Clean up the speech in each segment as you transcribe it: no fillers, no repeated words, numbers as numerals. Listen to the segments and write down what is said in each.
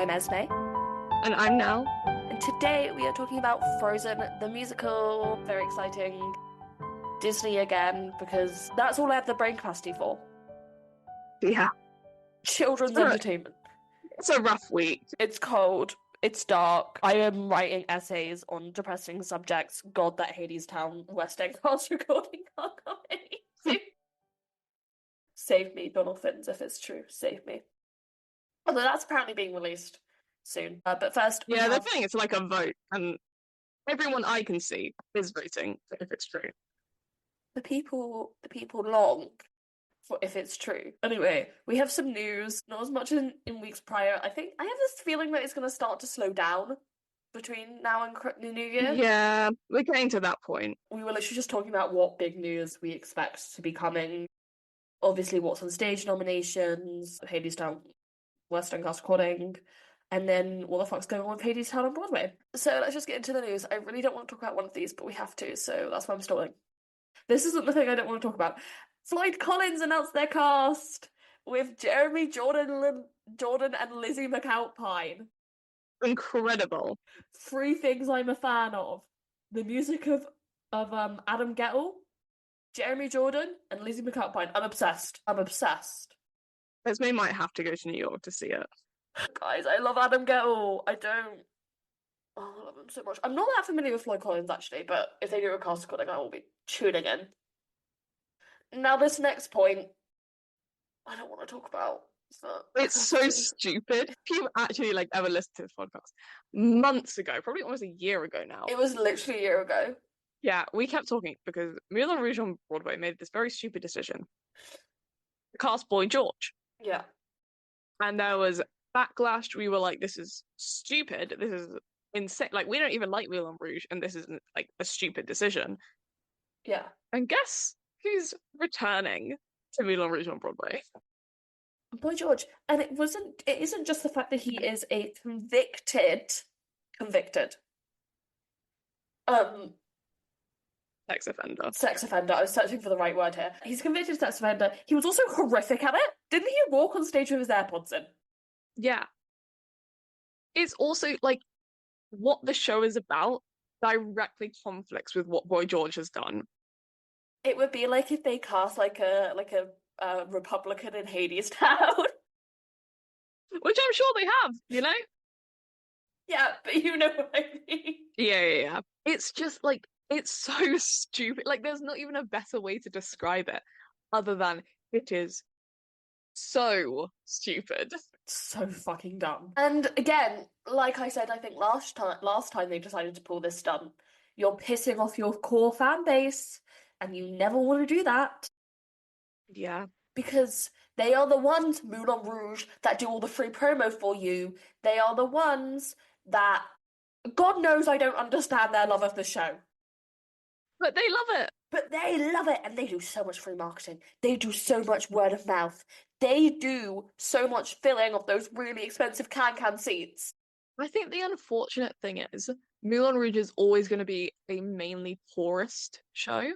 I'm Esme, And I'm Nell. and today we are talking about Frozen, the musical. Very exciting. Disney again, because that's all I have the brain capacity for. Yeah, Children's Alright. entertainment. It's a rough week. It's cold. It's dark. I am writing essays on depressing subjects. God, that Hadestown West End cast recording can't come any soon. Save me, Donald Finns, if it's true. Save me. Although that's apparently being released soon. But first, we Yeah, they're have saying it's like a vote, and everyone I can see is voting if it's true. the people long for if it's true. Anyway, we have some news, not as much in weeks prior. I have this feeling that it's going to start to slow down between now and the New Year. Yeah, we're getting to that point. We were literally just talking about what big news we expect to be coming. Obviously, what's on stage nominations, Hadestown West End cast recording, and then what the fuck's going on with Hadestown on Broadway. So let's just get into the news. I really don't want to talk about one of these, but we have to, so that's why I'm stalling. This isn't the thing I don't want to talk about. Floyd Collins announced their cast with Jeremy Jordan and Lizzie McAlpine. Incredible. 3 things I'm a fan of: the music of Adam Gettle, Jeremy Jordan, and Lizzie McAlpine. I'm obsessed. Esme might have to go to New York to see it. Guys, I love Adam Gettle. I love him so much. I'm not that familiar with Floyd Collins actually, but if they do a cast recording, I will be tuning in. Now, this next point, I don't want to talk about. It's so stupid. If you actually ever listened to this podcast months ago, probably almost a year ago now. It was literally a year ago. Yeah, we kept talking because Moulin Rouge on Broadway made this very stupid decision to cast Boy George. Yeah. And there was backlash. We were like, this is stupid. This is insane. We don't even like Moulin Rouge, and this isn't a stupid decision. Yeah. And guess who's returning to Moulin Rouge on Broadway? Boy George. And it isn't just the fact that he is a convicted sex offender. I was searching for the right word here. He's a convicted sex offender. He was also horrific at it. Didn't he walk on stage with his AirPods in? Yeah. It's also what the show is about directly conflicts with what Boy George has done. It would be like if they cast a Republican in Hadestown. Which I'm sure they have, you know? Yeah, but you know what I mean. Yeah. It's just it's so stupid. There's not even a better way to describe it other than it is so stupid. So fucking dumb. And again, like I said, I think last time they decided to pull this stunt, you're pissing off your core fan base, and you never want to do that. Yeah. Because they are the ones, Moulin Rouge, that do all the free promo for you. They are the ones that, God knows I don't understand their love of the show. But they love it. But they love it, and they do so much free marketing. They do so much word of mouth. They do so much filling of those really expensive can seats. I think the unfortunate thing is Moulin Rouge is always going to be a mainly tourist show.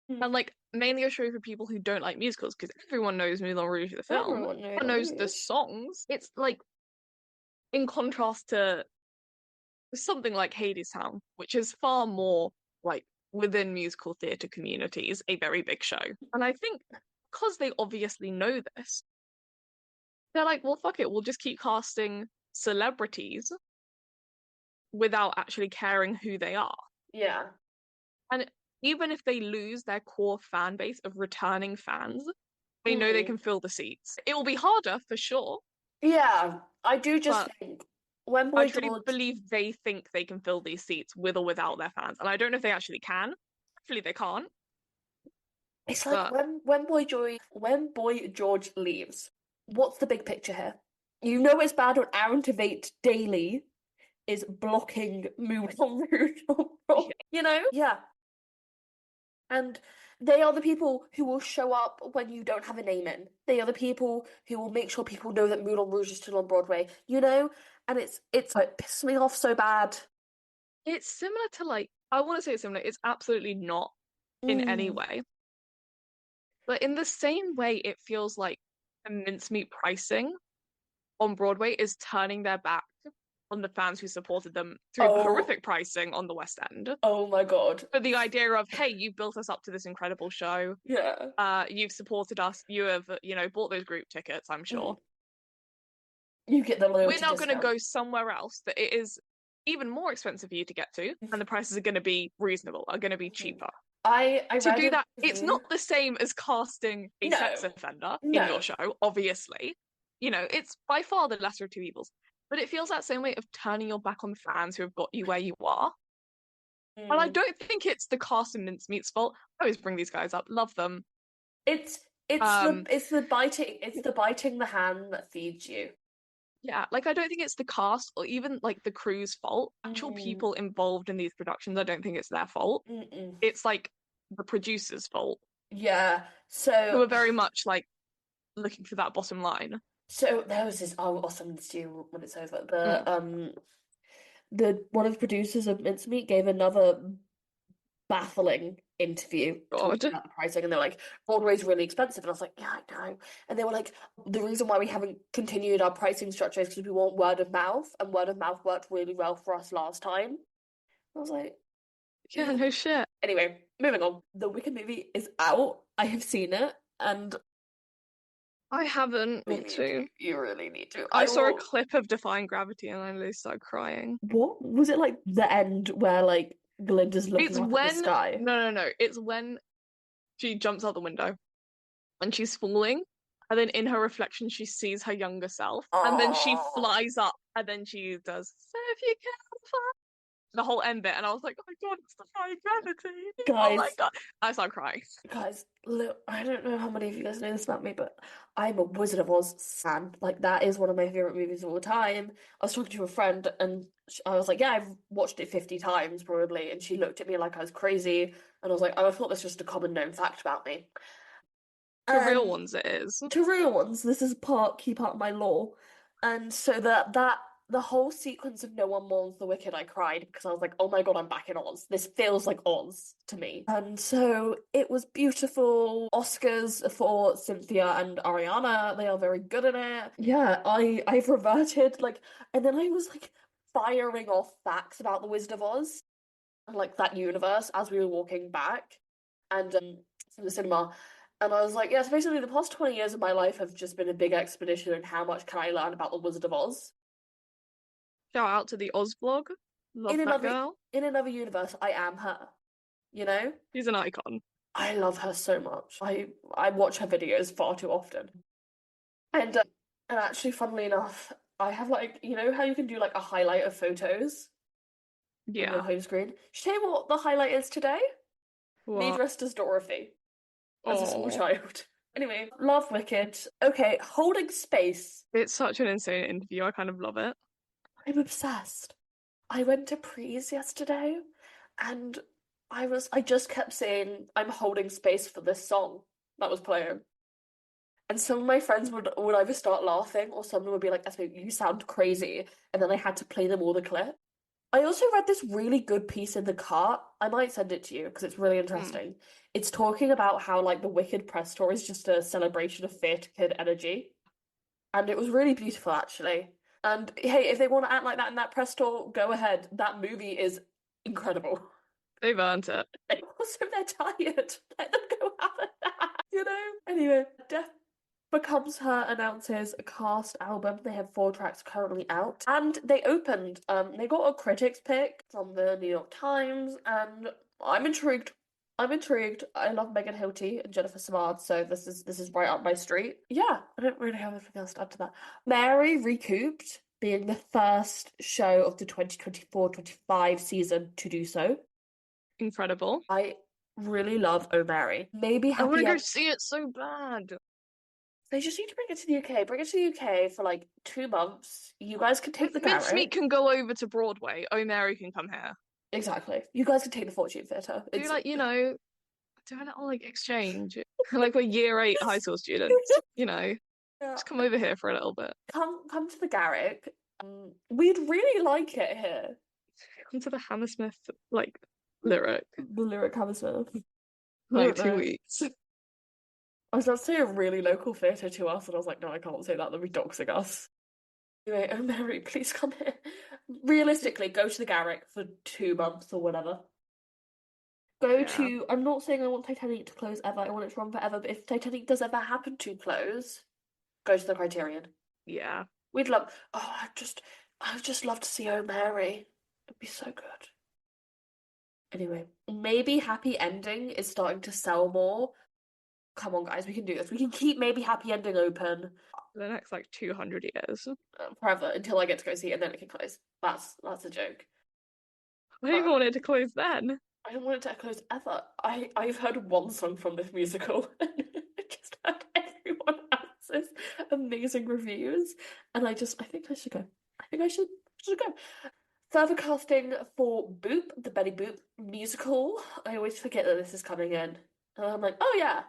And mainly a show for people who don't like musicals, because everyone knows Moulin Rouge the film. Everyone knows the songs. It's in contrast to something like Hadestown, which is far more within musical theatre communities, a very big show. And I think because they obviously know this, they're like, well, fuck it, we'll just keep casting celebrities without actually caring who they are. Yeah. And even if they lose their core fan base of returning fans, they know they can fill the seats. It will be harder for sure. Yeah, I do just think when Boy I truly believe they think they can fill these seats with or without their fans, and I don't know if they actually can. Hopefully they can't. It's when Boy George leaves, what's the big picture here? You know it's bad when Aaron Tveit daily is blocking Moulin Rouge. You know? Yeah. And they are the people who will show up when you don't have a name in. They are the people who will make sure people know that Moulin Rouge is still on Broadway, you know? And it's pisses me off so bad. It's similar to I want to say it's similar. It's absolutely not in any way. But in the same way, it feels like a mincemeat pricing on Broadway is turning their back on the fans who supported them through Oh, horrific pricing on the West End. oh my God. But the idea of, hey, you've built us up to this incredible show. Yeah. You've supported us. You have, bought those group tickets, I'm Mm. sure. You get the We're loyalty now going to discount. go somewhere else that it is even more expensive for you to get to, and the prices are going to be reasonable, are going to be Mhm. cheaper. I To read do an that, it's interview. not the same as casting a sex No, offender in your no. show, obviously. It's by far the lesser of two evils. But it feels that same way of turning your back on the fans who have got you where you are. And I Mm. don't think it's the cast and Mincemeat's fault. I always bring these guys up, love them. It's Um, it's the biting the hand that feeds you. yeah, like I don't think it's the cast or even like the crew's fault. Actual Mm, people involved in these productions, I don't think it's their fault. mm-mm. It's like the producer's fault, Yeah. who So are very much like looking for that bottom line. there was this. I'll send this to you when it's over. Mm, The one of the producers of Mincemeat gave another baffling interview talking God. about the pricing, and they were like, Broadway's really expensive. And I was like, yeah, I know. And they were like, the reason why we haven't continued our pricing structure is because we want word of mouth, and word of mouth worked really well for us last time. I was like, Yeah, yeah. no shit. Anyway, moving on. The Wicked movie is out. I have seen it, and I haven't you want need to. to. You really need to. I I saw a will. clip of Defying Gravity and I literally started crying. What was it like? The end where like Glinda's looking It's up at the when sky. no. It's when she jumps out the window and she's falling, and then in her reflection she sees her younger self, and then she Oh. flies up, and then she does so if you can fly the whole end bit, and I was like, oh my god, it's Defying Gravity. Oh my Guys, god. I started crying. guys, look, I don't know how many of you guys know this about me, but I'm a Wizard of Oz fan. Like, that is one of my favorite movies of all time. I was talking to a friend and I was like, yeah, I've watched it 50 times probably. And she looked at me like I was crazy. And I was like, oh, I thought that's just a common known fact about me. The real And ones it is. to real ones, this is key part of my lore. And so the whole sequence of No One Mourns the Wicked, I cried because I was like, oh my God, I'm back in Oz. This feels like Oz to me. And so it was beautiful. Oscars for Cynthia and Ariana. They are very good in it. Yeah, I've reverted and then I was like firing off facts about the Wizard of Oz and like that universe as we were walking back and from the cinema. And I was like, yeah, so basically the past 20 years of my life have just been a big expedition and how much can I learn about the Wizard of Oz? Shout out to the Oz vlog. In Love that another girl. in another universe, I am her. You know? She's an icon. I love her so much. I watch her videos far too often. And actually, funnily enough, I have like you know how you can do like a highlight of photos on your Yeah. home screen. Should I tell you what the highlight is today? Me What? dressed as Dorothy as a small Oh. child. Anyway, love Wicked. Okay, holding space. It's such an insane interview. I kind of love it. I'm obsessed. I went to Prees yesterday and I just kept saying I'm holding space for this song that was playing. And some of my friends would either start laughing or someone would be like, Esme, you sound crazy. And then I had to play them all the clip. I also read this really good piece in the cart. I might send it to you because it's really Mm. interesting. It's talking about how like the Wicked press tour is just a celebration of theatre kid energy. And it was really beautiful actually. And hey, if they want to act like that in that press tour, go ahead. That movie is incredible. They've earned it. Also, they're tired. Let them go have a nap, Anyway, Def Becomes Her announces a cast album. They have 4 tracks currently out. And they opened. They got a critics pick from the New York Times, and I'm intrigued. I'm intrigued. I love Megan Hilty and Jennifer Samard, so this is right up my street. Yeah, I don't really have anything else to add to that. Mary recouped, being the first show of the 2024-25 season to do so. Incredible. I really love Oh Mary. Maybe I want to Happy go End. see it so bad. They just need to bring it to the UK. Bring it to the UK for like 2 months. You guys can take the Mincemeat Garrick. can go over to Broadway. Oh, Mary can come here. Exactly. You guys can take the Fortune Theatre. Do It's like, do a little like exchange. Like we're year 8 high school students, yeah. just come over here for a little bit. Come to the Garrick. We'd really like it here. Come to the Hammersmith like lyric. The Lyric Hammersmith. I Like don't two know. weeks. I was about to say a really local theatre to us, and I was like, no, I can't say that. They'll be doxing us. Anyway, oh Mary, please come here. Realistically, go to the Garrick for 2 months or whatever. Go Yeah, to. I'm not saying I want Titanic to close ever. I want it to run forever. But if Titanic does ever happen to close, go to the Criterion. yeah. We'd love. Oh, I would just love to see Oh Mary. It'd be so good. Anyway, maybe Happy Ending is starting to sell more. Come on, guys, we can do this. We can keep maybe Happy Ending open For the next like 200 years. forever until I get to go see it, and then it can close. That's a joke. I don't Uh, even want it to close then. I don't want it to close ever. I've heard one song from this musical, and I just heard everyone else's amazing reviews, and I think I should go. I think I should go. Further casting for Boop, the Betty Boop musical. I always forget that this is coming in. And I'm like, oh yeah.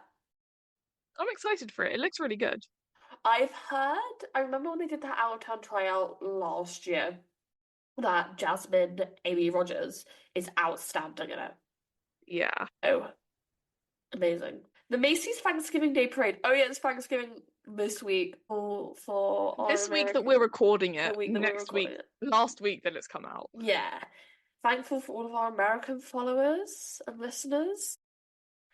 I'm excited for it. It looks really good. I remember when they did that out of town tryout last year, that Jasmine Amy Rogers is outstanding in it. Yeah. Oh, amazing. The Macy's Thanksgiving Day Parade. Oh yeah, it's Thanksgiving this week for our This week that we're American, recording the it, week that we're next recording week, it. last week that it's come out. Yeah. Thankful for all of our American followers and listeners.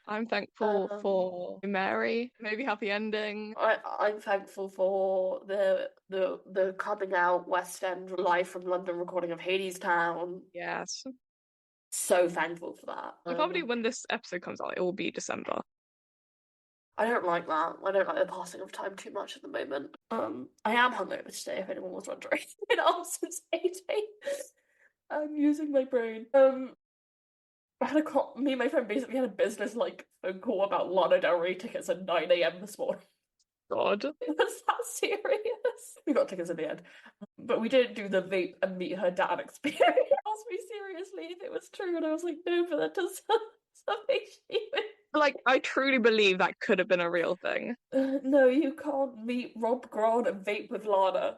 I'm thankful Um, for Mary, maybe happy ending. I'm thankful for the coming out West End live from London recording of Hadestown. Yes. So thankful for that. And probably when this episode comes out, it will be December. I don't like that. I don't like the passing of time too much at the moment. I am hungover today, if anyone was wondering. Been up since 8 I'm using my brain. I had a call, me and my friend basically had a business like phone call about Lana Del Rey tickets at 9 a.m. this morning. God. It was that serious. We got tickets in the end. But we didn't do the vape and meet her dad experience. He asked me seriously if it was true, and I was like, no, but that does something stupid. Like, I truly believe that could have been a real thing. No, you can't meet Rob Grant and vape with Lana.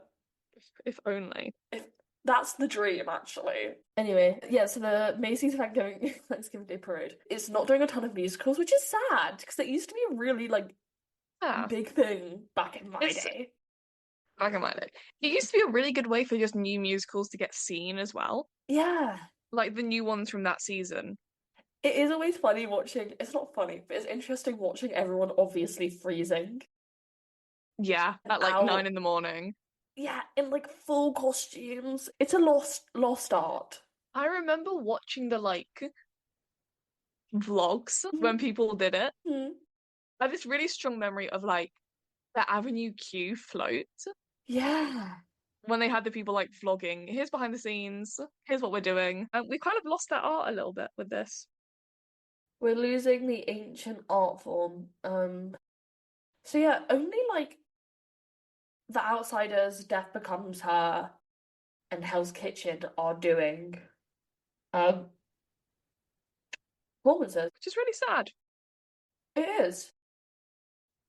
If only. If that's the dream, actually. Anyway, yeah, so the Macy's Thanksgiving Day Parade is not doing a ton of musicals, which is sad because it used to be a really like Yeah. big thing back in my It's day. I can mind it. It used to be a really good way for just new musicals to get seen as well. Yeah. Like the new ones from that season. It is always funny watching, it's not funny, but it's interesting watching everyone obviously freezing Yeah, and at like out. 9 in the morning. Yeah, in like full costumes. It's a lost art. I remember watching the like vlogs when Mhm. people did it. Mhm. I have this really strong memory of like the Avenue Q float Yeah. when they had the people like vlogging. Here's behind the scenes. Here's what we're doing. We kind of lost that art a little bit with this. We're losing the ancient art form. So yeah, only like The Outsiders, Death Becomes Her, and Hell's Kitchen are doing um performances. Which is really sad. It is.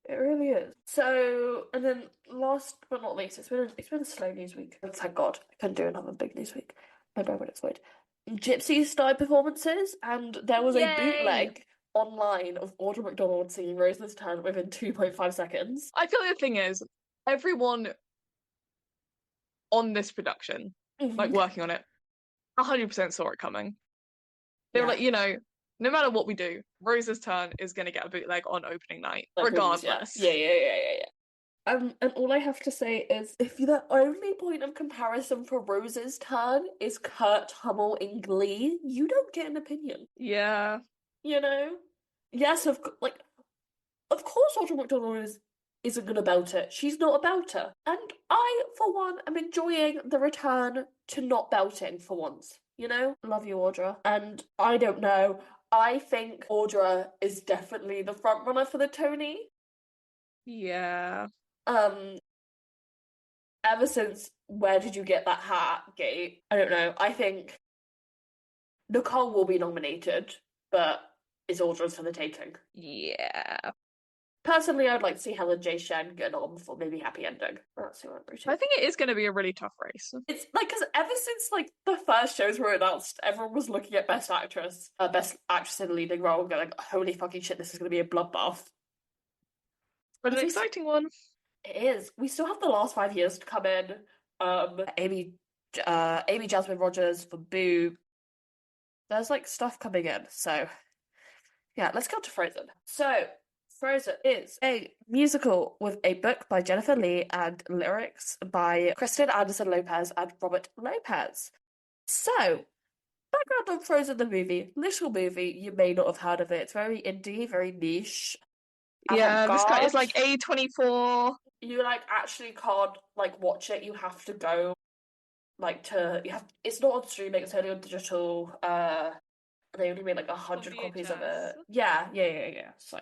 It really is. So, and then last but not least, it's been a slow news week. Thank God, I couldn't do another big news week. My brain would explode. Gypsy started performances, and there was a Yay! bootleg online of Audra McDonald singing Rose's Turn within 2.5 seconds. I feel like the thing is, everyone on this production, like Mhm. working on it, 100% saw it coming. They were Yeah, like, no matter what we do, Rose's Turn is going to get a bootleg on opening night, like release, yeah, regardless. yeah. And all I have to say is, if the only point of comparison for Rose's Turn is Kurt Hummel in Glee, you don't get an opinion. Yeah, You know? Yes, of course Audra McDonald isn't gonna belt it. She's not a belter. And I, for one, am enjoying the return to not belting for once. You know? Love you, Audra. And I don't know. I think Audra is definitely the front runner for the Tony. yeah, Um, ever since Where Did You Get That Hat Gate, I don't know. I think Nicole will be nominated, but it's Audra's for the taking. yeah. Personally, I'd like to see Helen J. Shen get on for maybe Happy Ending. That's who I'm rooting. I think it is going to be a really tough race. It's like because ever since like the first shows were announced, everyone was looking at Best Actress in a Leading Role, and going, "Holy fucking shit, this is going to be a bloodbath." But an As exciting one. it is. We still have the last 5 years to come in. Amy Jasmine Rogers for Boo. There's like stuff coming in. So yeah, let's go to Frozen. So Frozen is a musical with a book by Jennifer Lee and lyrics by Kristen Anderson Lopez and Robert Lopez. So background on Frozen the movie, little movie, you may not have heard of it. It's very indie, very niche, Yeah, this guy is avant-garde. like A24. You like actually can't like watch it. You have to go like to you have it's not on streaming, it's only on digital. They only made like a On hundred copies of VHS. it. Yeah. So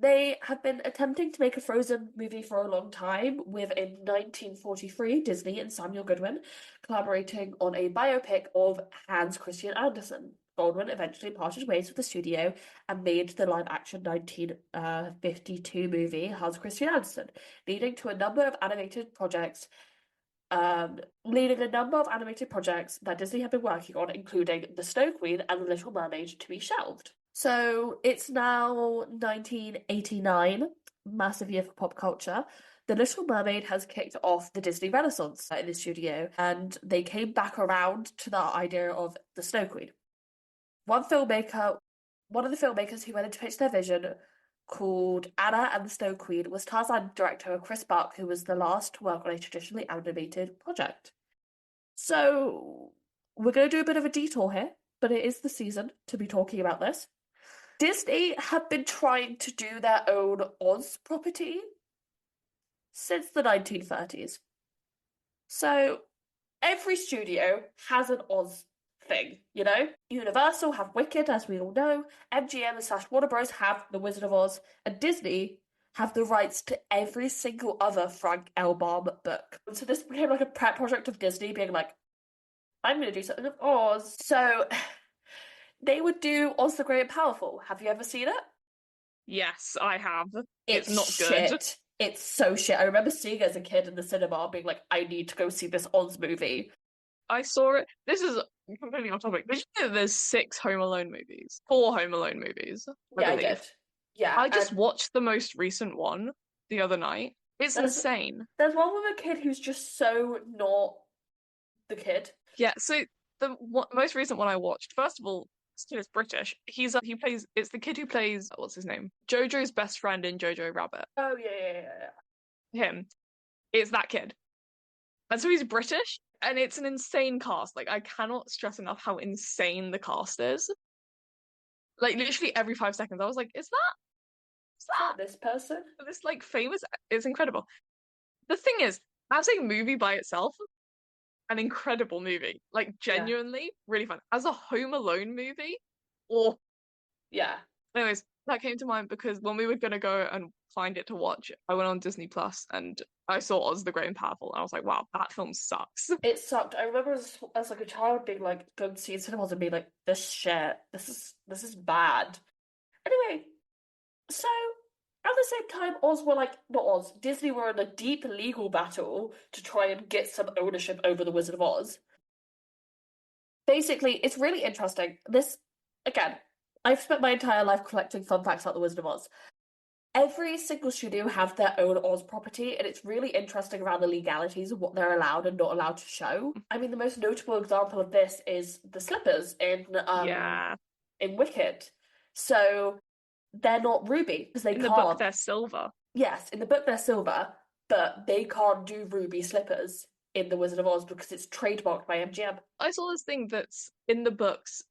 they have been attempting to make a Frozen movie for a long time, with in 1943 Disney and Samuel Goodwin collaborating on a biopic of Hans Christian Andersen. Goldwyn eventually parted ways with the studio and made the live-action 1952 movie Hans Christian Andersen, leading to a number of animated projects leading a number of animated projects that Disney have been working on, including The Snow Queen and The Little Mermaid, to be shelved. So it's now 1989, massive year for pop culture. The Little Mermaid has kicked off the Disney Renaissance in the studio, and they came back around to that idea of the Snow Queen. One filmmaker, one of the filmmakers who went into pitch their vision, called Anna and the Snow Queen, was Tarzan director Chris Buck, who was the last to work on a traditionally animated project. So we're going to do a bit of a detour here, but it is the season to be talking about this. Disney have been trying to do their own Oz property since the 1930s. So every studio has an Oz thing, you know? Universal have Wicked, as we all know. MGM slash Warner Bros. Have The Wizard of Oz. And Disney have the rights to every single other Frank L. Baum book. So this became like a pet project of Disney being like, I'm going to do something with Oz. So they would do Oz the Great and Powerful. Have you ever seen it? Yes, I have. It's It's not good. shit. It's so shit. I remember seeing it as a kid in the cinema being like, I need to go see this Oz movie. I saw it. This is completely off topic. Did you know there's 6 Home Alone movies? 4 Home Alone movies, I Yeah, I did. believe. Yeah, I just and watched the most recent one the other night. It's there's insane. there's one with a kid who's just so not the kid. Yeah, so the most recent one I watched, first of all, this kid is British. He plays, it's the kid who plays, what's his name? Jojo's best friend in Jojo Rabbit. Oh yeah. Him. It's that kid. And so he's British, and it's an insane cast. Like, I cannot stress enough how insane the cast is. Like, literally every 5 seconds, I was like, is Is that this person? this like famous? It's incredible. The thing is, as a movie by itself, an incredible movie. Like, Yeah, genuinely, really fun. As a Home Alone movie, or yeah. anyways, that came to mind because when we were gonna go and find it to watch, I went on Disney Plus and I saw Oz the Great and Powerful, and I was like, wow, that film sucks. It sucked. I remember as like a child being like going to see it in cinemas and being like, this shit. This is bad. Anyway, so at the same time, Oz were like not Oz, Disney were in a deep legal battle to try and get some ownership over the Wizard of Oz. Basically, it's really interesting. This again, I've spent my entire life collecting fun facts about the Wizard of Oz. Every single studio have their own Oz property, and it's really interesting around the legalities of what they're allowed and not allowed to show. I mean, the most notable example of this is the slippers Yeah. in Wicked. So they're not ruby because they In the book, can't. they're silver. Yes, in the book they're silver, but they can't do ruby slippers in The Wizard of Oz because it's trademarked by MGM. I saw this thing that's in the books,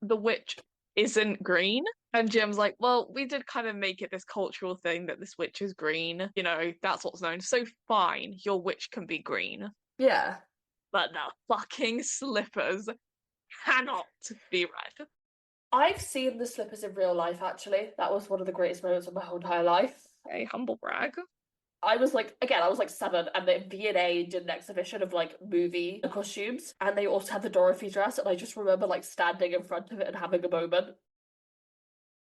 the witch isn't green. And Jim's like, well, we did kind of make it this cultural thing that this witch is green. You know, that's what's known. So fine, your witch can be green. Yeah. But the fucking slippers cannot be red. I've seen the slippers in real life, actually. That was one of the greatest moments of my whole entire life. A humble brag. I was like, again, I was like 7, and the V&A did an exhibition of like movie costumes, and they also had the Dorothy dress, and I just remember like standing in front of it and having a moment.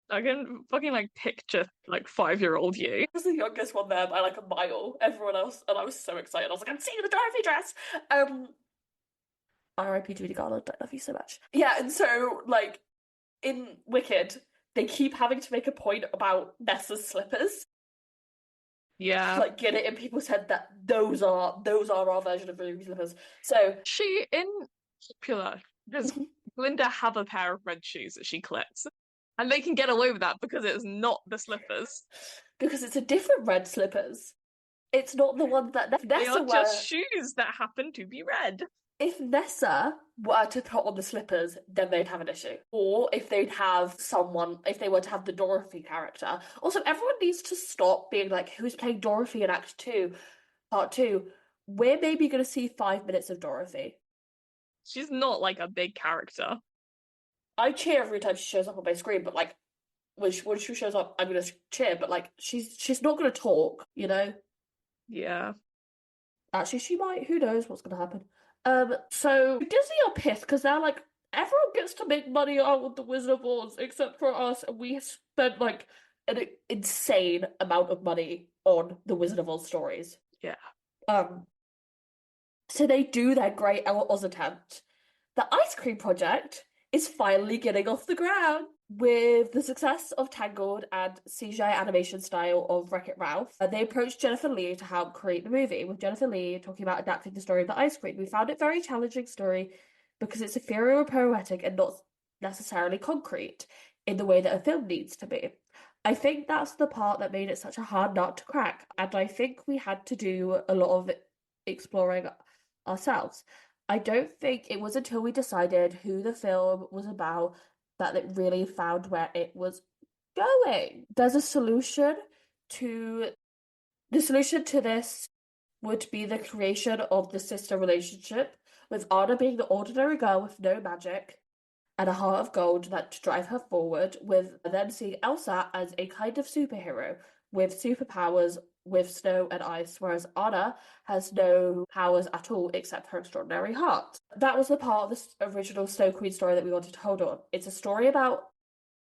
I can fucking like picture like 5-year-old you. I was the youngest one there by like a mile. Everyone else, and I was so excited. I was like, I'm seeing the Dorothy dress. R.I.P. Judy Garland. I love you so much. Yeah, and so like in Wicked, they keep having to make a point about Nessa's slippers. Yeah. like get it in people's head that those are our version of ruby slippers. So She in popular does Glinda have a pair of red shoes that she collects? And they can get away with that because it's not the slippers. because it's a different red slippers. It's not the one that They are Nessa just were. shoes that happen to be red. If Nessa were to put on the slippers, then they'd have an issue. Or if they'd have someone, if they were to have the Dorothy character. Also, everyone needs to stop being like, who's playing Dorothy in Act 2, Part 2? We're maybe going to see 5 minutes of Dorothy. She's not like a big character. I cheer every time she shows up on my screen, but like, when she shows up, I'm going to cheer, but like, she's not going to talk, you know? Yeah. Actually, she might. Who knows what's going to happen? So Disney are pissed because they're like, everyone gets to make money out of the Wizard of Oz except for us, and we spent like an insane amount of money on the Wizard of Oz stories. Yeah. Um, so they do their great Oz attempt. The Ice Cream Project is finally getting off the ground. With the success of Tangled and CGI animation style of Wreck-It Ralph, they approached Jennifer Lee to help create the movie. With Jennifer Lee talking about adapting the story of the ice cream, we found it a very challenging story because it's ethereal, poetic, and not necessarily concrete in the way that a film needs to be. I think that's the part that made it such a hard nut to crack, and I think we had to do a lot of exploring ourselves. I don't think it was until we decided who the film was about that it really found where it was going. There's a solution to the solution to this would be the creation of the sister relationship, with Anna being the ordinary girl with no magic and a heart of gold that to drive her forward, with then seeing Elsa as a kind of superhero with superpowers with snow and ice, whereas Anna has no powers at all except her extraordinary heart. That was the part of the original Snow Queen story that we wanted to hold on. It's a story about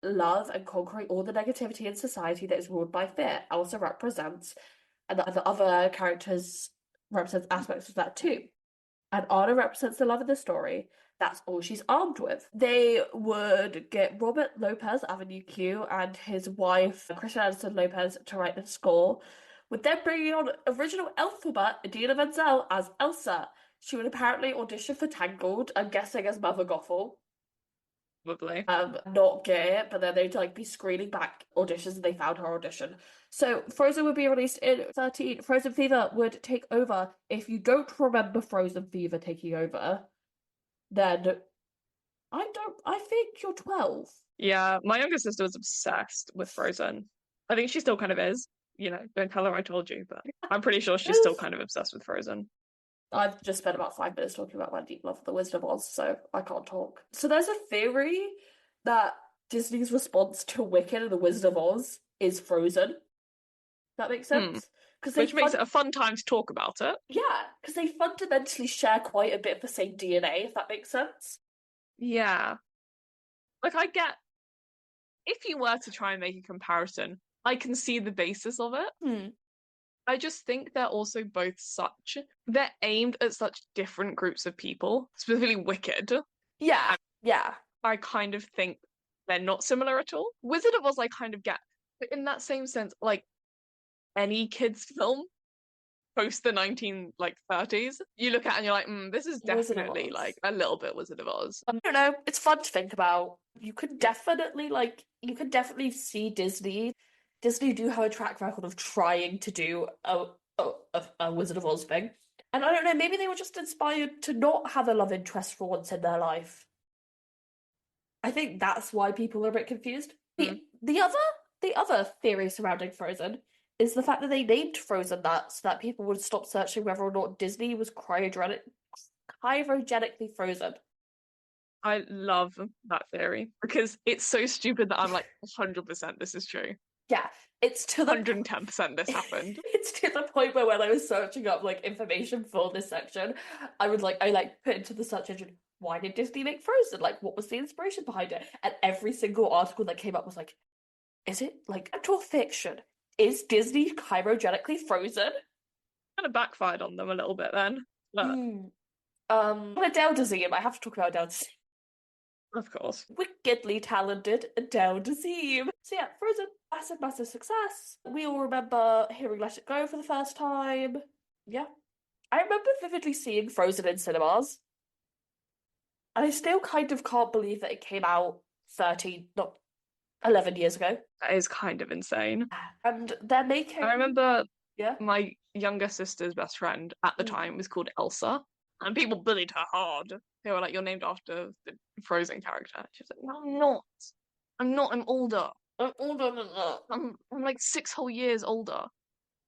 love and conquering all the negativity in society that is ruled by fear. Elsa represents, and the other characters represents aspects of that too. And Anna represents the love of the story. That's all she's armed with. They would get Robert Lopez, Avenue Q, and his wife, Christian Anderson Lopez, to write the score, with them bringing on original Elphaba, Idina Menzel, as Elsa. She would apparently audition for Tangled, I'm guessing as Mother Gothel. Probably. Not get it, but then they'd like be screening back auditions and they found her audition. So Frozen would be released in 13. Frozen Fever would take over. If you don't remember Frozen Fever taking over, then I think you're 12. Yeah, my younger sister was obsessed with Frozen. I think she still kind of is. You know, don't tell her I told you, but I'm pretty sure she's still kind of obsessed with Frozen. I've just spent about 5 minutes talking about my deep love for the Wizard of Oz, so I can't talk. So there's a theory that Disney's response to Wicked and the Wizard of Oz is Frozen. That makes Hmm. sense? Because Which makes it a fun time to talk about it. yeah, because they fundamentally share quite a bit of the same DNA, if that makes sense. Yeah. Like I get if you were to try and make a comparison, I can see the basis of it. Hmm. I just think they're also both they're aimed at such different groups of people, specifically Wicked. Yeah, yeah. I kind of think they're not similar at all. Wizard of Oz, I kind of get, but in that same sense, like any kids' film post the 1930s, you look at and you're like, this is Wizard of definitely Oz. like a little bit Wizard of Oz. I don't know. It's fun to think about. You could definitely see Disney. Disney do have a track record of trying to do a Wizard of Oz thing. And I don't know, maybe they were just inspired to not have a love interest for once in their life. I think that's why people are a bit confused. Hmm. The other theory surrounding Frozen is the fact that they named Frozen that so that people would stop searching whether or not Disney was cryogenically frozen. I love that theory because it's so stupid that I'm like 100% this is true. Yeah, it's to the 110% this happened. it's to the point where when I was searching up like information for this section, I put into the search engine, why did Disney make Frozen? Like, what was the inspiration behind it? And every single article that came up was like, is it like actual fiction? Is Disney cryogenically frozen? Kind of backfired on them a little bit then. But Adele Dazeem, I have to talk about Adele Dazeem. of course. Wickedly talented Adele Dazeem. So yeah, Frozen. Massive, massive success. We all remember hearing Let It Go for the first time. Yeah. I remember vividly seeing Frozen in cinemas. And I still kind of can't believe that it came out 13, not 11 years ago. That is kind of insane. And they're I making, remember yeah. my younger sister's best friend at the Mm. time was called Elsa, and people bullied her hard. They were like, "You're named after the Frozen character." She was like, "No, I'm not. I'm not. I'm older. I'm older than that. I'm like 6 whole years older."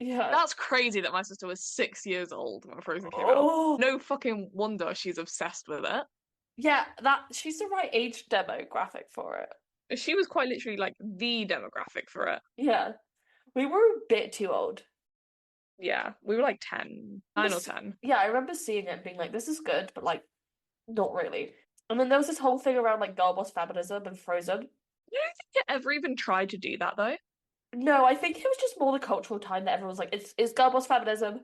Yeah. That's crazy that my sister was 6 years old when Frozen came out. Oh, No fucking wonder she's obsessed with it. yeah, that she's the right age demographic for it. She was quite literally like the demographic for it. Yeah. We were a bit too old. Yeah, we were like 10, 9 or 10. Yeah, I remember seeing it and being like, this is good, but like, not really. And then there was this whole thing around like girlboss feminism and Frozen. I don't think it ever even tried to do that though. No, I think it was just more the cultural time that everyone was like, it's girlboss feminism.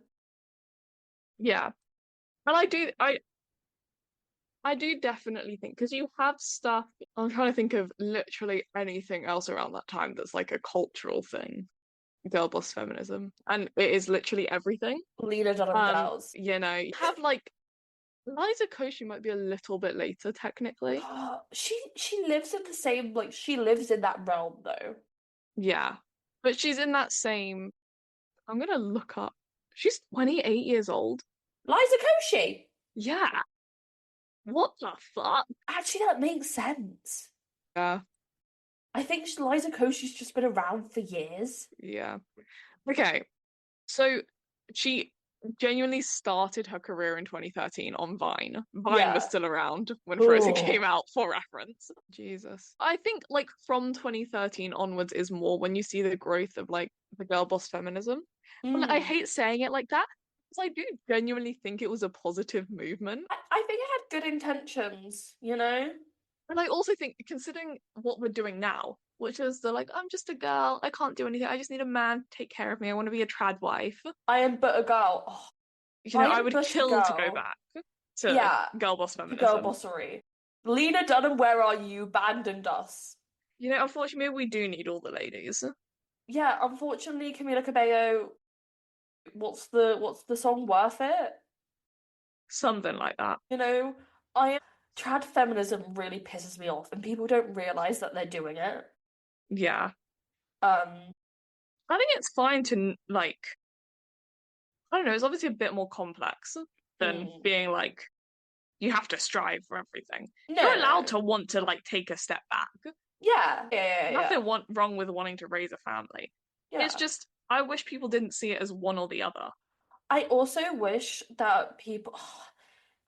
Yeah. And I do definitely think because you have stuff. I'm trying to think of literally anything else around that time that's like a cultural thing. Girl boss feminism. And it is literally everything. Lena Dunham girls. You have like Liza Koshy might be a little bit later technically. She lives in the same like she lives in that realm though. Yeah. But she's in that same I'm gonna look up. She's 28 years old. Liza Koshy. Yeah. What the fuck? Actually, that makes sense. Yeah. I think Liza Koshy's just been around for years. Yeah. Okay. So she genuinely started her career in 2013 on Vine. Vine was Yeah. still around when Frozen came Oh. out for reference. Jesus. I think like from 2013 onwards is more when you see the growth of like the girl boss feminism. And I Mm. hate saying it like that because I do genuinely think it was a positive movement. I think it had good intentions, you know? And I also think, considering what we're doing now, which is they're like, I'm just a girl, I can't do anything, I just need a man to take care of me, I want to be a trad wife. I am but a girl. Oh, I I am would but a kill to go girl. back to Yeah, girl boss to girl feminism. bossery. Lena Dunham, where are you? Abandoned us. Unfortunately, we do need all the ladies. Yeah, unfortunately, Camila Cabello. What's the song worth it? Something like that. You know, I am trad feminism really pisses me off, and people don't realize that they're doing it. Yeah. Um, I think it's fine to, like, I don't know, it's obviously a bit more complex than mm, being like, you have to strive for everything. You're allowed no, to want to, like, take a step back. yeah, yeah, yeah, Nothing wrong with wanting to raise a family. It's yeah. just I wish people didn't see it as one or the other. I also wish that people,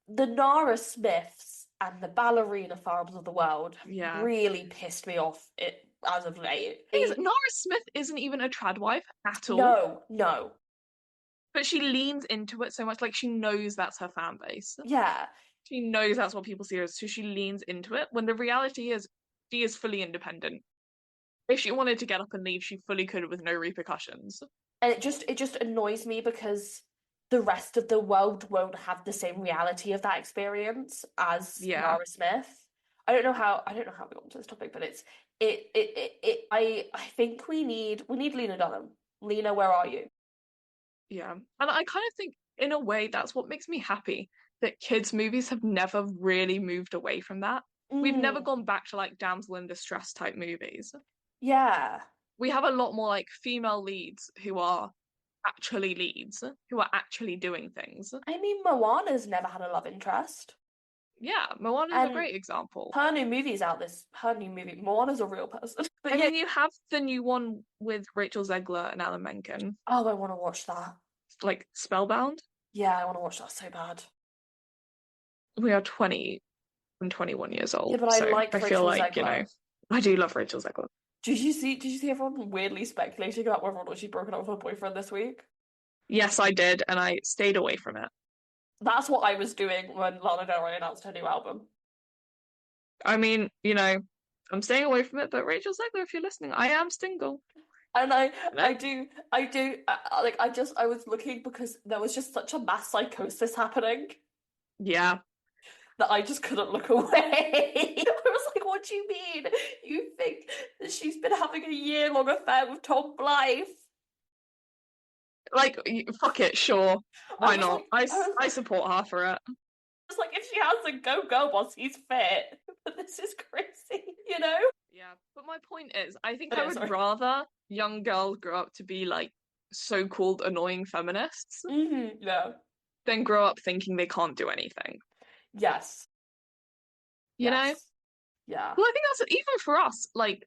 the Nara Smiths and the ballerina farms of the world have Yeah. really pissed me off it as of late. Thing is, Nora Smith isn't even a trad wife at all, No, no, but she leans into it so much. Like she knows that's her fan base. yeah, She knows that's what people see her as, so she leans into it. When the reality is, she is fully independent. If she wanted to get up and leave, she fully could with no repercussions. and it just annoys me because the rest of the world won't have the same reality of that experience as Yeah, Nara Smith. I don't know how we got onto this topic, but I think we need Lena Dunham. Lena, where are you? yeah. And I kind of think, in a way, that's what makes me happy that kids' movies have never really moved away from that. We've never Mm, gone back to like damsel in distress type movies. yeah. We have a lot more like female leads who are actually leads, who are actually doing things. I mean, Moana's never had a love interest. Yeah, Moana is a And great example. her new movie, Moana's a real person. But I yeah, mean, you have the new one with Rachel Zegler and Alan Menken, oh, I want to watch that. like Spellbound. Yeah, I want to watch that so bad. We are 20 and 21 years Yeah, old, but I so like I feel Rachel like, Zegler. I do love Rachel Zegler. Did you see everyone weirdly speculating about whether or not she'd broken up with her boyfriend this week? Yes, I did, and I stayed away from it. That's what I was doing when Lana Del Rey announced her new album. I mean, I'm staying away from it, but Rachel Zegler, if you're listening, I am single. And I, You know? I do, I do, like, I was looking because there was just such a mass psychosis happening. Yeah. that I just couldn't look away. I was like, what do you mean? You think that she's been having a year-long affair with Tom Blythe? Like, fuck it, sure. I Why was not? like, I support her for it. it's like if she has a girlboss, he's fit. But this is crazy, you know? Yeah, but my point is, I think I Okay, would sorry. rather young girls grow up to be like so-called annoying feminists Yeah. than grow up thinking they can't do anything. Yes. You know? Yes. Yeah. Well, I think that's even for us, like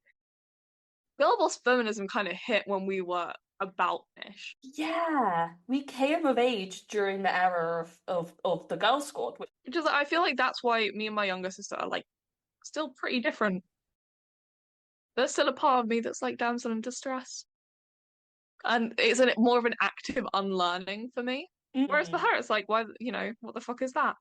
girl boss feminism kind of hit when we were about-ish. Yeah. We came of age during the era of the Girl Squad. Which is, I feel like that's why me and my younger sister are like still pretty different. There's still a part of me that's like damsel in distress. And it's more of an active unlearning for me. Whereas for Mm. her, it's like, why, what the fuck is that?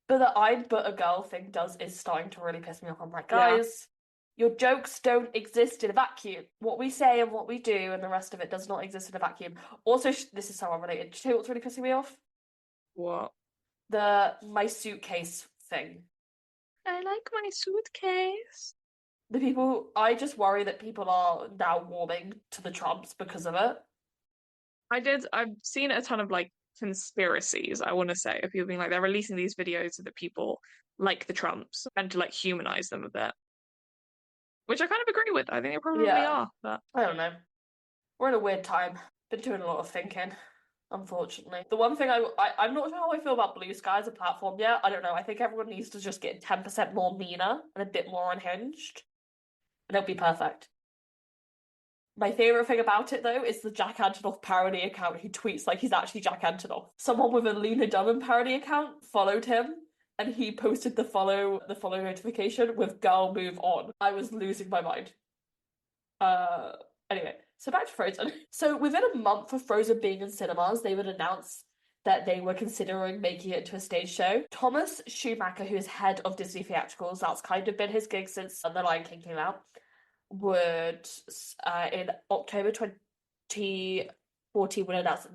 But the I'd but a girl thing is starting to really piss me off. I'm like, Yeah. guys, your jokes don't exist in a vacuum. What we say and what we do and the rest of it does not exist in a vacuum. Also, this is so unrelated. Do you know what's really pissing me off? What? The my suitcase thing. I like my suitcase. The people, I just worry that people are now warming to the Trumps because of it. I've seen a ton of like conspiracies, I want to say, of people being like, they're releasing these videos so that people like the Trumps and to like humanize them a bit. Which I kind of agree with. I think they probably Yeah, are, but I don't know. We're in a weird time. Been doing a lot of thinking, unfortunately. The one thing I'm not sure how I feel about Blue Sky as a platform yet. I don't know. I think everyone needs to just get 10% more meaner and a bit more unhinged, and it'll be perfect. My favorite thing about it though is the Jack Antonoff parody account who tweets like he's actually Jack Antonoff. Someone with a Lena Dunham parody account followed him and he posted the follow notification with "Girl Move On." I was losing my mind. Uh anyway, so back to Frozen. So within a month of Frozen being in cinemas, they would announce that they were considering making it into a stage show. Thomas Schumacher, who is head of Disney Theatricals, that's kind of been his gig since The Lion King came out, would in October 2014 would announce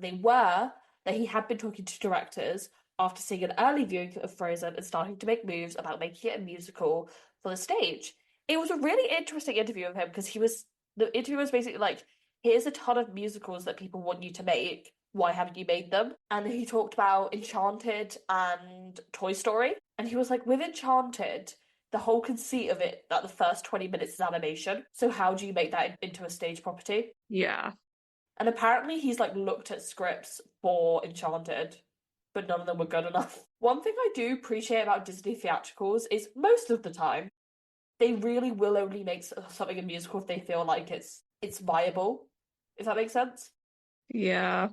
that he had been talking to directors after seeing an early viewing of Frozen and starting to make moves about making it a musical for the stage. It was a really interesting interview with him because the interview was basically like, here's a ton of musicals that people want you to make. Why haven't you made them? And he talked about Enchanted and Toy Story. And he was like, with Enchanted, the whole conceit of it that the first 20 minutes is animation. So how do you make that into a stage property? yeah. And apparently he's like looked at scripts for Enchanted, but none of them were good enough. One thing I do appreciate about Disney theatricals is most of the time they really will only make something a musical if they feel like it's viable. If that makes sense. Yeah.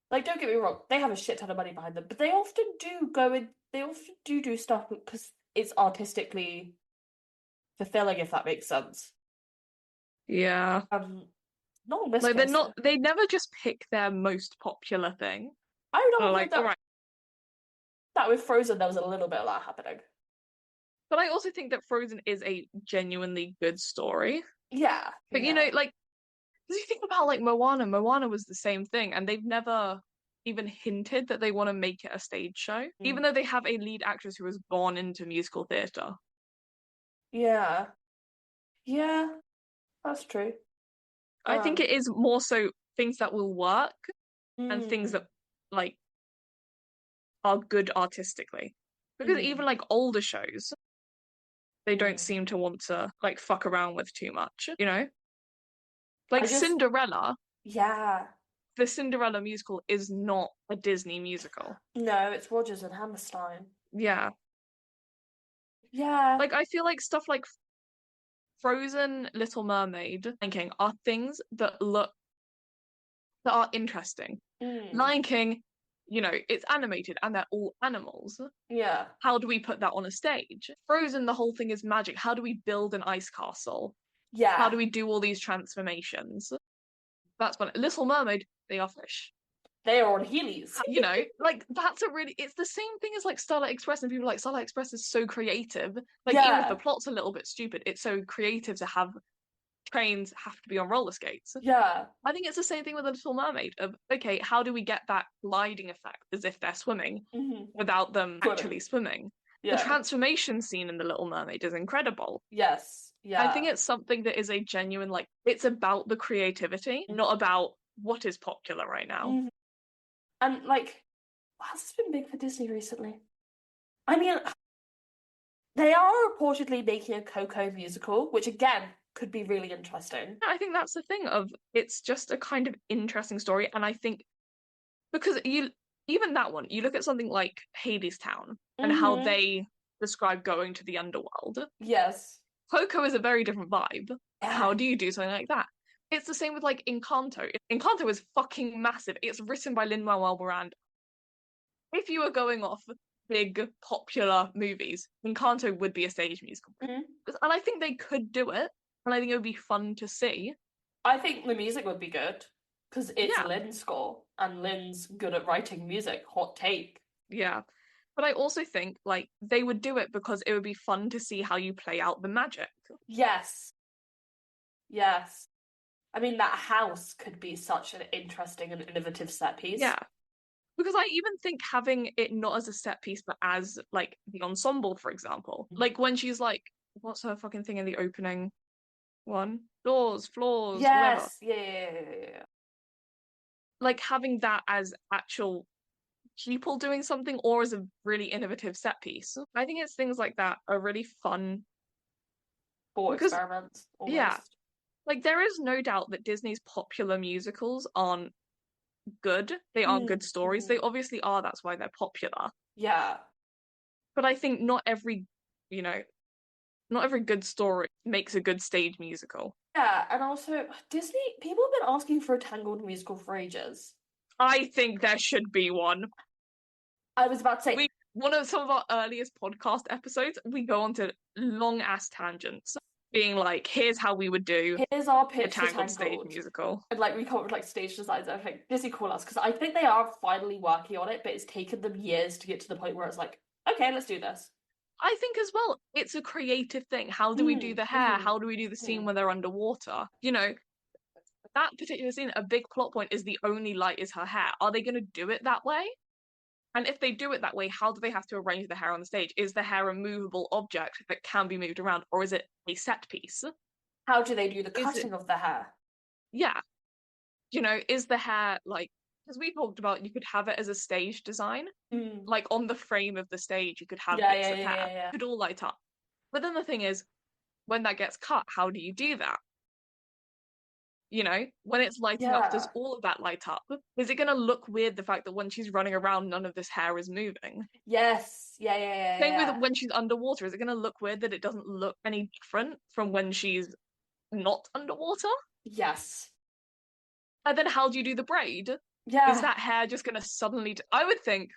Like, don't get me wrong, they have a shit ton of money behind them, but they often do go in. They often do stuff because it's artistically fulfilling, if that makes sense. Yeah. Not in this Like case. they never just pick their most popular thing. I would They're argue like, all that right. with Frozen there was a little bit of that happening. But I also think that Frozen is a genuinely good story. Yeah, But yeah. like, because you think about like Moana was the same thing, and they've never even hinted that they want to make it a stage show, Mm. even though they have a lead actress who has gone into musical theatre. Yeah. Yeah, that's true. I think it is more so things that will work and things mm, that like are good artistically. Because mm, even like older shows, they don't mm. seem to want to like fuck around with too much, you know? I Like just, Cinderella, yeah. the Cinderella musical is not a Disney musical. No, it's Rodgers and Hammerstein. Yeah. Yeah. Like I feel like stuff like Frozen, Little Mermaid, Lion King are things that are interesting. Mm, Lion King, it's animated and they're all animals. yeah. How do we put that on a stage? Frozen, the whole thing is magic. How do we build an ice castle? How Yeah. do we do all these transformations? That's one. Little Mermaid, they are fish. They are on Heelys. Like it's the same thing as like Starlight Express, and people are like Starlight Express is so creative. Like even if the Yeah. plot's a little bit stupid, it's so creative to have trains have to be on roller skates. Yeah. I think it's the same thing with the Little Mermaid of how do we get that gliding effect as if they're swimming Mm-hmm. without them Swimming. actually swimming? The Yeah. transformation scene in The Little Mermaid is incredible. Yes. I Yeah. think it's something that is a genuine, like, it's about the creativity, not about what is popular right now. Mhm. And like, what else has been big for Disney recently? I mean, they are reportedly making a Coco musical, which again could be really interesting. I think that's the thing of it's just a kind of interesting story, and I think because you even that one, you look at something like Hades Town and how Mm-hmm. they describe going to the underworld. Yes. Coco is a very different vibe. How Yeah. do you do something like that? It's the same with like Encanto. Encanto is fucking massive. It's written by Lin-Manuel Miranda. If you were going off big popular movies, Encanto would be a stage musical. Mhm. And I think they could do it, and I think it would be fun to see. I think the music would be good because it's Yeah, Lynn's score and Lynn's good at writing music. Hot take. yeah. But I also think like they would do it because it would be fun to see how you play out the magic. Yes. Yes. I mean, that house could be such an interesting and innovative set piece. Yeah. Because I even think having it not as a set piece, but as like the ensemble, for example, like when she's like, what's her fucking thing in the opening one? Doors, floors, whatever. Yes. Yeah, yeah, yeah, yeah, yeah. Like having that as actual people doing something or as a really innovative set piece. I think it's things like that are really fun Thought because, experiments, yeah, almost. like there is no doubt that Disney's popular musicals aren't good. They aren't good stories. Mm-hmm. They obviously are, that's why they're popular. Yeah. But I think not every, you know, not every good story makes a good stage musical. Yeah, and also Disney, people have been asking for a Tangled musical for ages. I think there should be one. I was about to say, We one of some of our earliest podcast episodes, we go on to long ass tangents, being like, here's how we would do here's our a pitch for Tangled stage Tangled. musical. And like we come up with like stage designs and everything. Disney call us because I think they are finally working on it, but it's taken them years to get to the point where it's like, okay, let's do this. I think as well, it's a creative thing. How do we do the hair? Mm-hmm. How do we do the scene Mm-hmm. when they're underwater? You know, that particular scene, a big plot point is the only light is her hair. Are they going to do it that way? And if they do it that way, how do they have to arrange the hair on the stage? Is the hair a movable object that can be moved around, or is it a set piece? How do they do the Is it, cutting of the hair? yeah, you know, is the hair like, as we talked about, you could have it as a stage design, Mm. like on the frame of the stage, you could have Yeah, bits yeah, of yeah, hair, yeah, yeah. it could all light up. But then the thing is, when that gets cut, how do you do that? You know, when it's lighting up, does Yeah. all of that light up? Is it going to look weird the fact that when she's running around, none of this hair is moving? Yes. Yeah, yeah, yeah, Same with yeah. when she's underwater. Is it going to look weird that it doesn't look any different from when she's not underwater? Yes. And then how do you do the braid? Is Yeah. that hair just going to suddenly? I would think,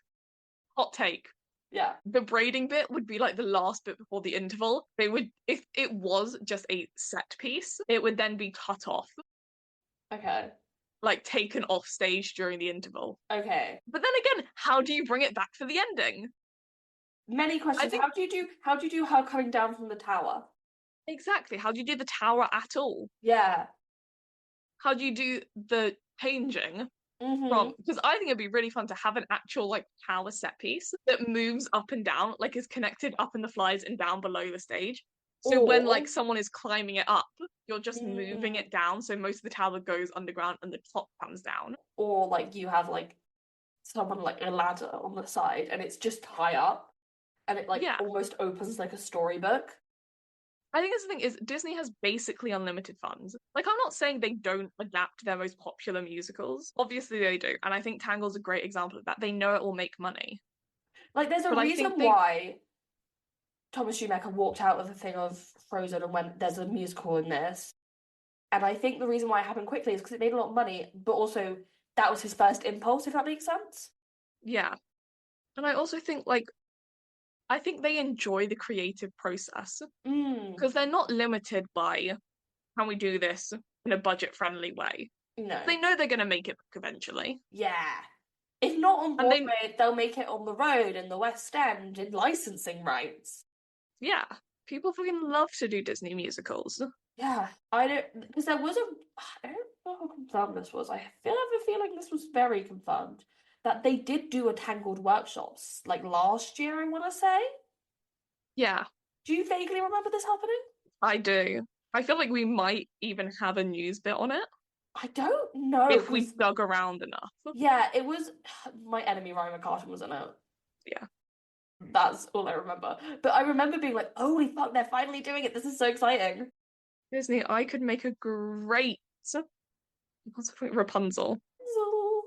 hot take, Yeah. the braiding bit would be like the last bit before the interval. They would, if it was just a set piece, it would then be cut off, Okay. like taken off stage during the interval. Okay. But then again, how do you bring it back for the ending? Many I questions. think How do you do her coming down from the tower? exactly. How do you do the tower at all? Yeah. How do you do the changing Mm-hmm. from? Because I think it'd be really fun to have an actual like tower set piece that moves up and down, like is connected up in the flies and down below the stage. So when like Or someone is climbing it up, you're just moving mm, it down. So most of the tower goes underground and the top comes down. or like you have like someone like a ladder on the side and it's just high up and it like Yeah. almost opens like a storybook. I think that's the thing is Disney has basically unlimited funds. Like I'm not saying they don't adapt their most popular musicals. Obviously they do, and I think Tangle's a great example of that. They know it will make money, Like there's a but I reason think they, why Thomas Schumacher walked out of the thing of Frozen and went, there's a musical in this. And I think the reason why it happened quickly is because it made a lot of money, but also that was his first impulse, if that makes sense. yeah. And I also think like I think they enjoy the creative process Mm, because they're not limited by can we do this in a budget-friendly way. no. They know they're going to make it eventually, Yeah. If not on and they, Broadway, they'll make it on the road in the West End in licensing rights. yeah, people fucking love to do Disney musicals. Yeah, I don't because there was a I don't know how confirmed this was. I feel I have a feeling this was very confirmed that they did do a Tangled workshops like last year, I want to say. Yeah, Do you vaguely remember this happening? I do. I feel like we might even have a news bit on it I don't know, if we because dug around enough. yeah, it was my enemy Ryan McCartan was in it. Yeah. That's all I remember. But I remember being like, holy fuck, they're finally doing it. This is so exciting. Disney, I could make a great what's the point? Rapunzel. So,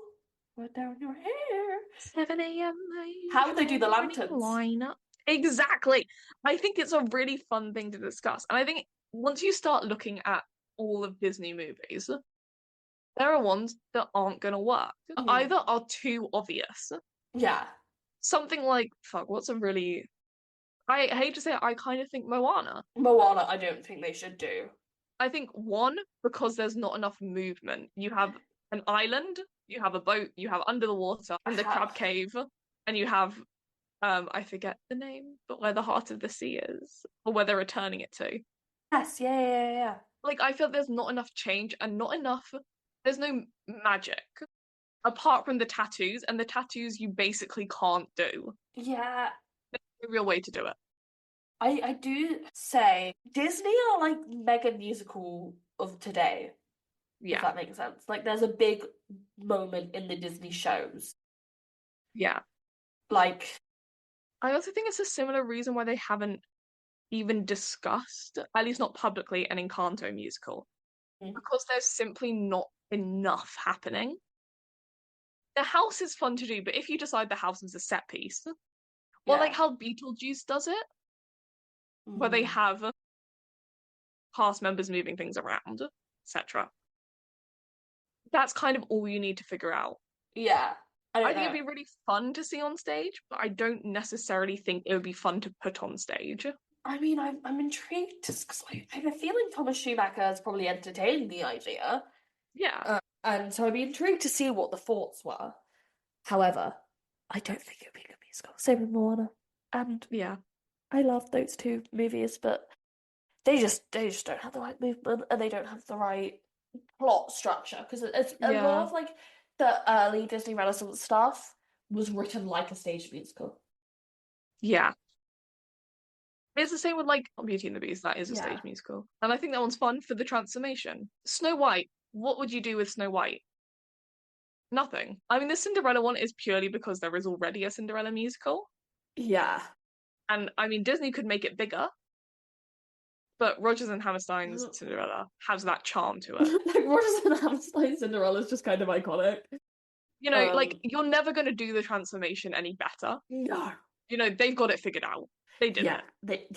put down your hair. 7 a.m. my How would they usual do the morning lanterns? lineup. Exactly. I think it's a really fun thing to discuss. And I think once you start looking at all of Disney movies, there are ones that aren't going to work. Mhm. Either are too obvious. Yeah. Something like, fuck, what's a really. I hate to say it, I kind of think Moana. Moana, I don't think they should do. I think one, because there's not enough movement. You have an island, you have a boat, you have under the water in the How... crab cave, and you have I forget the name, but where the heart of the sea is, or where they're returning it to. Yes, yeah, yeah, yeah. Like I feel there's not enough change and not enough. There's no magic apart from the tattoos, and the tattoos you basically can't do. Yeah, No real way to do it. I do say Disney are like mega musical of today, if Yeah, that makes sense. Like there's a big moment in the Disney shows. yeah. Like, I also think it's a similar reason why they haven't even discussed, at least not publicly, an Encanto musical, mm, because there's simply not enough happening. The house is fun to do, but if you decide the house is a set piece, or like yeah. how Beetlejuice does it, where they Mm, have cast members moving things around, etc. That's kind of all you need to figure out. yeah. I I don't think it'd know. be really fun to see on stage, but I don't necessarily think it would be fun to put on stage. I mean, I'm intrigued because I have a feeling Thomas Schumacher has probably entertained the idea, Yeah, and so I'd be intrigued to see what the thoughts were. However, I don't think it would be a good musical. Same with Moana, and yeah, I love those two movies, but they just don't have the right movement and they don't have the right plot structure because it's a lot yeah, of like the early Disney Renaissance stuff was written like a stage musical. yeah. It's the same with like Beauty and the Beast, that is a Yeah. stage musical. And I think that one's fun for the transformation. Snow White, what would you do with Snow White? Nothing. I mean, the Cinderella one is purely because there is already a Cinderella musical. Yeah. And I mean, Disney could make it bigger, but Rodgers and Hammerstein's Cinderella has that charm to it. Like Rogers and Hammerstein Cinderella is just kind of iconic. You know, like Um, you're never going to do the transformation any better. no. You know, they've got it figured out. They did Yeah, it.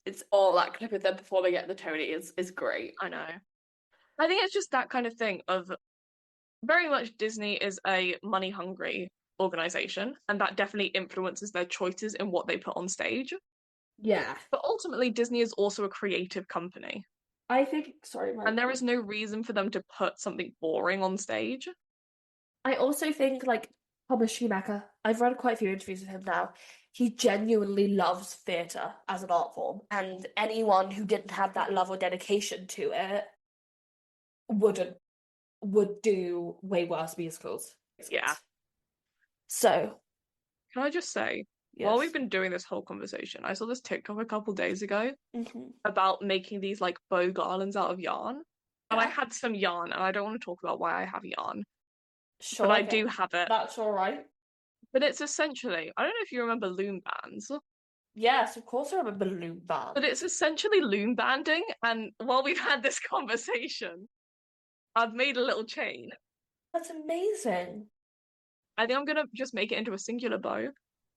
it's all that clip of them performing at the Tony is great. I know. I think it's just that kind of thing of very much Disney is a money hungry organization, and that definitely influences their choices in what they put on stage. Yeah. But ultimately, Disney is also a creative company, I think, sorry, my and there is no reason for them to put something boring on stage. I also think like Thomas Schumacher, I've read quite a few interviews with him now. He genuinely loves theatre as an art form, and anyone who didn't have that love or dedication to it wouldn't would do way worse musicals. Yeah. So, Can I just say, while we've yes. been doing this whole conversation, I saw this TikTok a couple days ago Hmm. about making these like bow garlands out of yarn. And I Yeah, had some yarn, and I don't want to talk about why I have yarn, but sure, I okay. do have it. That's all right. But it's essentially, I don't know if you remember loom bands, Yes, of course I remember balloon but it's bands. essentially loom banding. And while we've had this conversation, I've made a little chain. That's amazing. I think I'm gonna just make it into a singular bow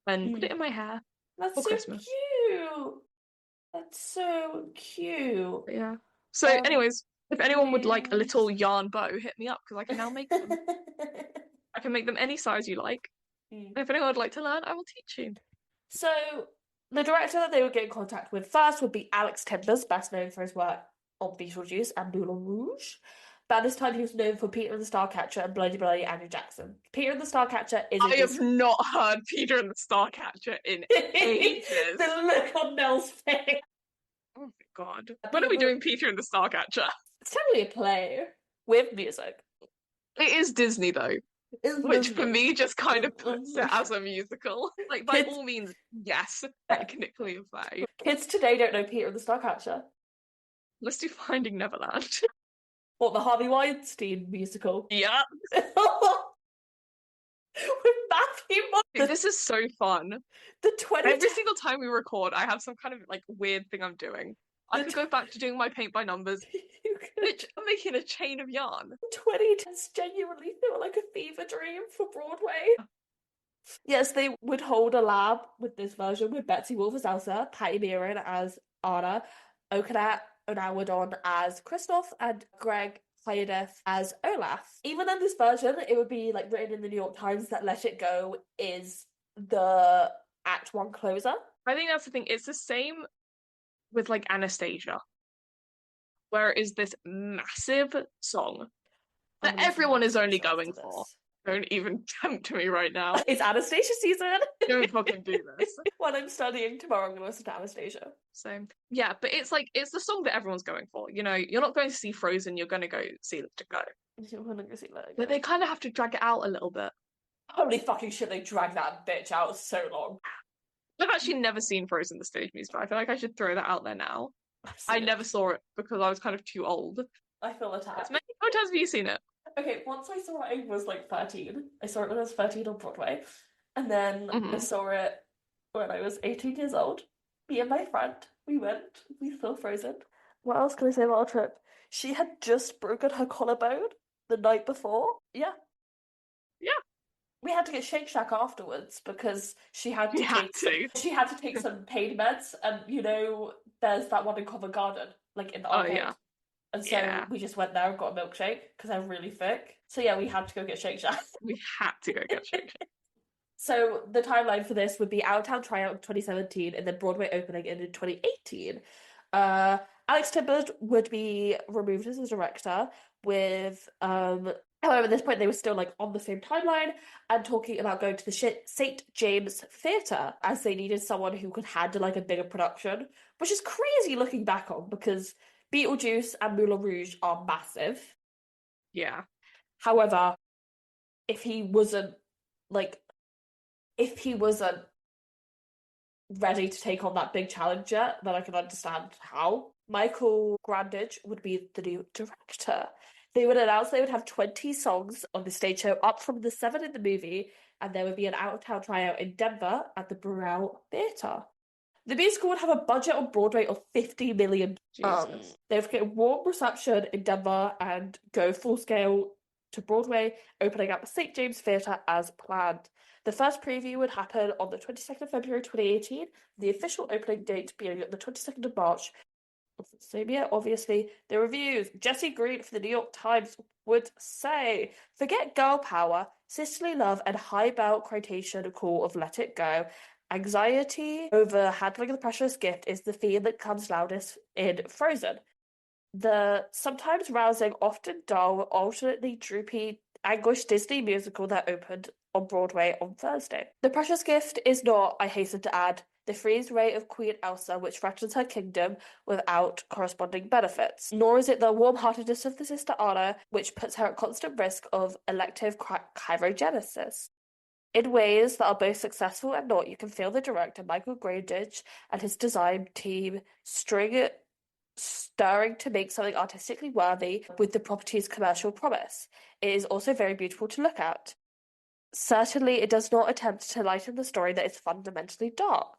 and put it Mm. in my hair That's for so Christmas. cute. That's so cute. But yeah. So, Um, anyways, if anyone would like a little yes. yarn bow, hit me up because I can now make them. I can make them any size you like. Mm. And if anyone would like to learn, I will teach you. So, the director that they would get in contact with first would be Alex Timbers, best known for his work on Beetlejuice and Moulin Rouge. By this time, he was known for Peter and the Starcatcher and Bloody Bloody Andrew Jackson. Peter and the Starcatcher is a I have Disney. not heard Peter and the Starcatcher in ages. The look on Nell's face. Oh my god. When are we People, doing Peter and the Starcatcher? it's technically a play with music. It is Disney though. which for me just kind of puts it as a musical. Like, by Kids, all means, yes, technically a play. kids today don't know Peter and the Starcatcher. Let's do Finding Neverland. Or the Harvey Weinstein musical. Yeah. With Matthew Dude, this is so fun. the 20 Every single time we record, I have some kind of like weird thing I'm doing. I could go back to doing my paint by numbers. I'm making a chain of yarn. 2010s genuinely feel like a fever dream for Broadway. Yes, they would hold a lab with this version with Betsy Wolf as Elsa, Patty Mearin as Anna, Okanat Onawadon as Kristoff, and Greg Hyedith as Olaf. Even in this version, it would be like written in the New York Times that Let It Go is the Act 1 closer. I think that's the thing. It's the same with like Anastasia, where it is this massive song that everyone is only going for. Don't even tempt me right now. It's Anastasia season. Don't fucking do this. When I'm studying tomorrow, I'm going to listen to Anastasia. So, yeah, but it's like, it's the song that everyone's going for. You know, you're not going to see Frozen, you're going to go see Let It Go. You're going to go see Let It Go. But they kind of have to drag it out a little bit. Holy fucking shit, they dragged that bitch out so long. I've actually never seen Frozen the stage musical. I feel like I should throw that out there now. I never saw it because I was kind of too old. I feel attacked. How many times have you seen it? Okay, once I saw it, I was like 13. I saw it when I was 13 on Broadway. And then I saw it when I was 18 years old. Me and my friend, we saw Frozen. What else can I say about our trip? She had just broken her collarbone the night before. Yeah. Yeah. We had to get Shake Shack afterwards because she had to take some pain meds, and you know, there's that one in Covent Garden, like in the arcade. Yeah. And so we just went there and got a milkshake because I'm really thick. So yeah, we had to go get Shake Shack. We had to go get Shake Shack. So the timeline for this would be Out of Town tryout in 2017 and then Broadway opening in 2018. Alex Timbers would be removed as a director with however, at this point they were still like on the same timeline and talking about going to the St. James Theatre as they needed someone who could handle like a bigger production, which is crazy looking back on because Beetlejuice and Moulin Rouge are massive. Yeah. However, if he wasn't ready to take on that big challenge yet, then I can understand how. Michael Grandage would be the new director. They would announce they would have 20 songs on the stage show, up from the 7 in the movie, and there would be an out-of-town tryout in Denver at the Burrell Theatre. The musical would have a budget on Broadway of $50 million. They would get a warm reception in Denver and go full scale to Broadway, opening up the St. James Theatre as planned. The first preview would happen on the 22nd of February 2018, the official opening date being the 22nd of March. Same year, obviously. The reviews. Jesse Green for the New York Times would say, forget girl power, sisterly love, and high belt quotation call of Let It Go. Anxiety over handling the precious gift is the theme that comes loudest in Frozen. The sometimes rousing, often dull, alternately droopy, anguished Disney musical that opened on Broadway on Thursday. The precious gift is not, I hasten to add, the freeze ray of Queen Elsa which threatens her kingdom without corresponding benefits, nor is it the warm-heartedness of the sister Anna which puts her at constant risk of elective chirogenesis. In ways that are both successful and not, you can feel the director Michael Grandage and his design team stirring to make something artistically worthy with the property's commercial promise. It is also very beautiful to look at. Certainly, it does not attempt to lighten the story that is fundamentally dark.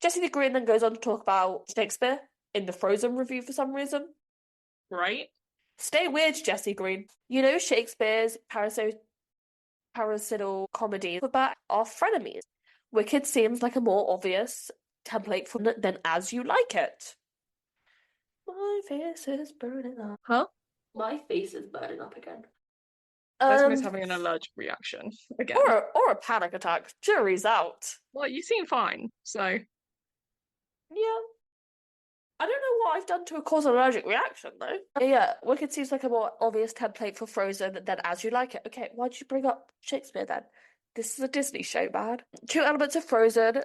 Jesse Green then goes on to talk about Shakespeare in the Frozen review for some reason. Right? Stay weird, Jesse Green. You know Shakespeare's parasital comedies are frenemies. Wicked seems like a more obvious template for than As You Like It. My face is burning up. Huh? My face is burning up again. Esme's having an allergic reaction again. Or a panic attack. Jury's out. Well, you seem fine, so. Yeah. I don't know what I've done to cause an allergic reaction, though. Yeah, Wicked seems like a more obvious template for Frozen than As You Like It. Okay, why'd you bring up Shakespeare then? This is a Disney show, man. Two elements of Frozen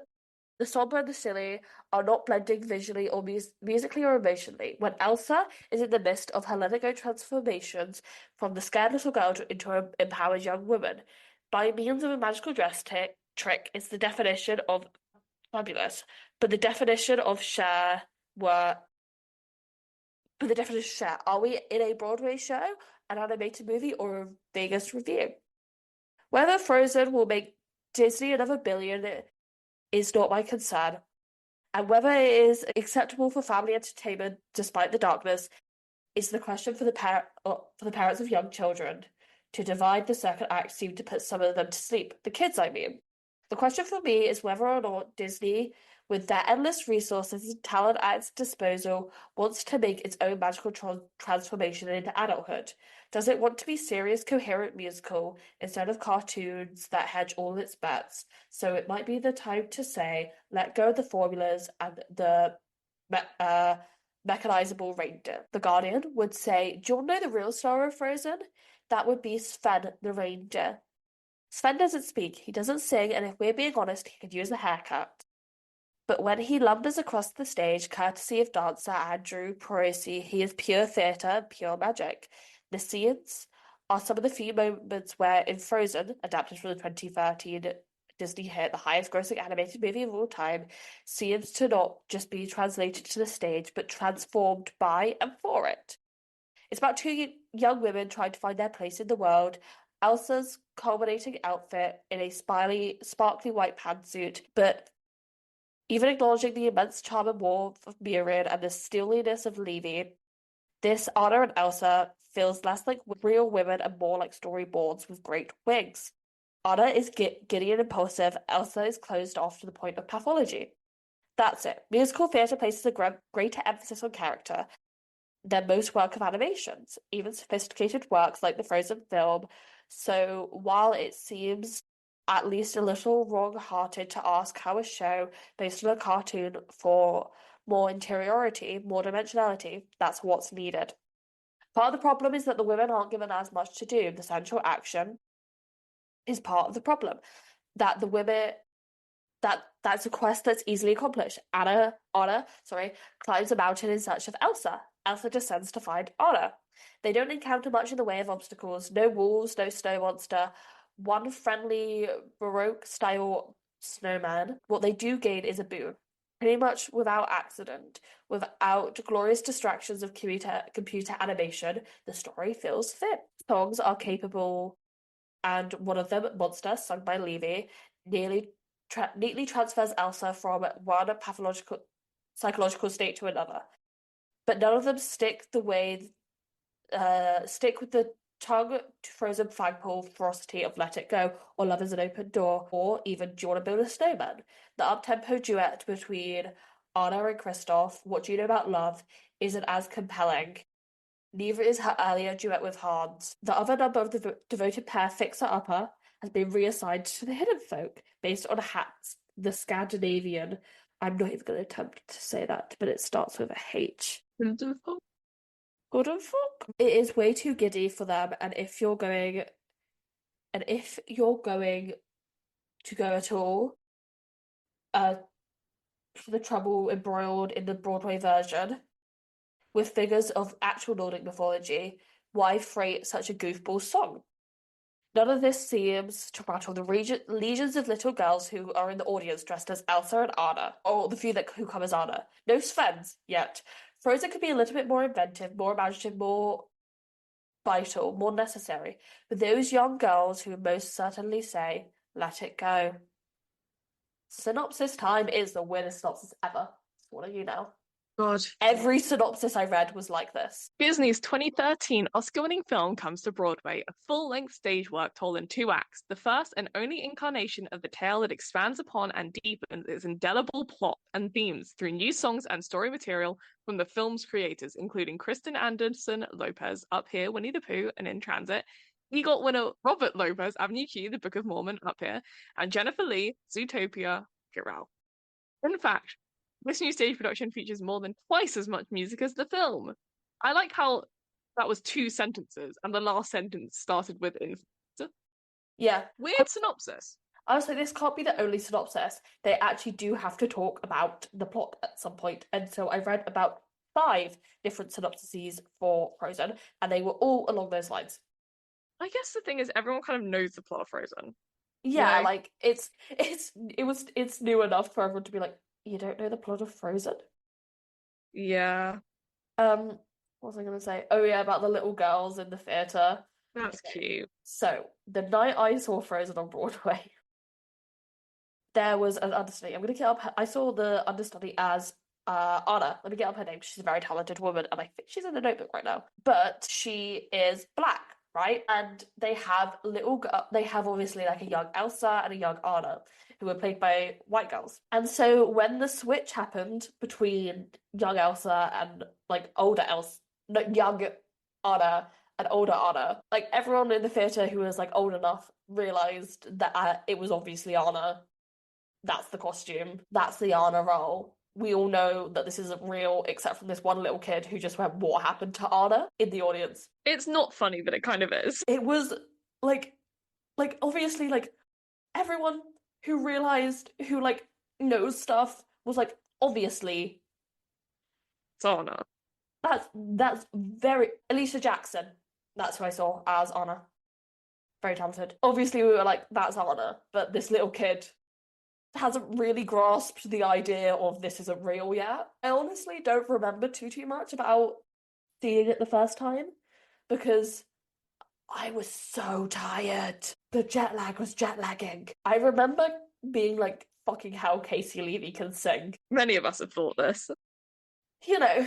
The somber and the silly are not blending visually or musically or emotionally. When Elsa is in the midst of her letting go transformations from the scared little girl into an empowered young woman, by means of a magical dress trick, it's the definition of fabulous. But the definition of share were but the definition of share. Are we in a Broadway show, an animated movie, or a Vegas review? Whether Frozen will make Disney another billion is not my concern, and whether it is acceptable for family entertainment despite the darkness is the question for the parents of young children. To divide the second act seemed to put some of them to sleep. The kids, I mean. The question for me is whether or not Disney, with their endless resources and talent at its disposal, wants to make its own magical transformation into adulthood. Does it want to be serious, coherent musical instead of cartoons that hedge all its bets? So it might be the time to say, let go of the formulas and the uh, mechanizable reindeer. The Guardian would say, do you want to know the real star of Frozen? That would be Sven the reindeer. Sven doesn't speak, he doesn't sing, and if we're being honest, he could use a haircut. But when he lumbers across the stage, courtesy of dancer Andrew Perosi, he is pure theatre and pure magic. The scenes are some of the few moments where, in Frozen, adapted from the 2013 Disney hit, the highest grossing animated movie of all time, seems to not just be translated to the stage, but transformed by and for it. It's about two young women trying to find their place in the world. Elsa's culminating outfit in a sparkly white pantsuit, but even acknowledging the immense charm and warmth of Miriam and the steeliness of Levy, this Anna and Elsa feels less like real women and more like storyboards with great wings. Anna is giddy and impulsive, Elsa is closed off to the point of pathology. That's it. Musical theatre places a greater emphasis on character than most work of animations, even sophisticated works like the Frozen film. So while it seems at least a little wrong-hearted to ask how a show based on a cartoon for more interiority, more dimensionality, that's what's needed. Part of the problem is that the women aren't given as much to do. The central action is part of the problem. That the women that's a quest that's easily accomplished. Anna, climbs a mountain in search of Elsa. Elsa descends to find Anna. They don't encounter much in the way of obstacles. No walls, no snow monster. One friendly Baroque style snowman. What they do gain is a boon. Pretty much without accident, without glorious distractions of computer animation, the story feels fit. Songs are capable, and one of them, Monster, sung by Levy, neatly transfers Elsa from one pathological psychological state to another. But none of them stick with the tongue to frozen flagpole ferocity of Let It Go, or Love is an Open Door, or even Do You Want to Build a Snowman? The up-tempo duet between Anna and Kristoff, What Do You Know About Love, isn't as compelling. Neither is her earlier duet with Hans. The other number of the devoted pair, Fixer Upper, has been reassigned to the Hidden Folk, based on Hats, the Scandinavian. I'm not even going to attempt to say that, but it starts with a H. Hidden Folk? It is way too giddy for them, and if you're going to go at all, uh, for the trouble embroiled in the Broadway version, with figures of actual Nordic mythology, why freight such a goofball song? None of this seems to rattle the legions of little girls who are in the audience dressed as Elsa and Anna, or the few who come as Anna. No Svens yet. Frozen could be a little bit more inventive, more imaginative, more vital, more necessary. But those young girls who most certainly say, let it go. Synopsis time is the weirdest synopsis ever. What are you now? God. Every synopsis I read was like this. Disney's 2013 Oscar-winning film comes to Broadway, a full-length stage work told in two acts, the first and only incarnation of the tale that expands upon and deepens its indelible plot and themes through new songs and story material from the film's creators, including Kristen Anderson Lopez, Up Here, Winnie the Pooh, and In Transit, EGOT winner Robert Lopez, Avenue Q, The Book of Mormon, Up Here, and Jennifer Lee, Zootopia, Girl. In fact, this new stage production features more than twice as much music as the film. I like how that was two sentences and the last sentence started with in. Yeah. Weird synopsis. I was like, this can't be the only synopsis. They actually do have to talk about the plot at some point. And so I read about 5 different synopsises for Frozen, and they were all along those lines. I guess the thing is, everyone kind of knows the plot of Frozen. You Yeah, know? like it's new enough for everyone to be like, you don't know the plot of Frozen? Yeah, Um, what was I gonna say? Oh yeah, about the little girls in the theater. that's Okay. cute. So the night I saw Frozen on Broadway, there was an understudy. I'm gonna get up. I saw the understudy as Anna. Let me get up her name. She's a very talented woman, and I think she's in the Notebook right now. But she is black, right? And they have they have obviously like a young Elsa and a young Anna, who were played by white girls. And so when the switch happened between young Elsa and like older Elsa, no, young Anna and older Anna, like everyone in the theater who was like old enough realized that it was obviously Anna. That's the costume. That's the Anna role. We all know that this isn't real, except from this one little kid who just went, "What happened to Anna?" in the audience. It's not funny, but it kind of is. It was like, obviously, like everyone who realized, who like knows stuff, was like, obviously, It's Anna. that's very Alicia Jackson. That's who I saw as Anna. Very talented. Obviously, we were like, that's Anna, but this little kid hasn't really grasped the idea of this isn't real yet. I honestly don't remember too much about seeing it the first time because I was so tired. The jet lag was jet lagging. I remember being like, fucking hell, Casey Levy can sing. Many of us have thought this. You know,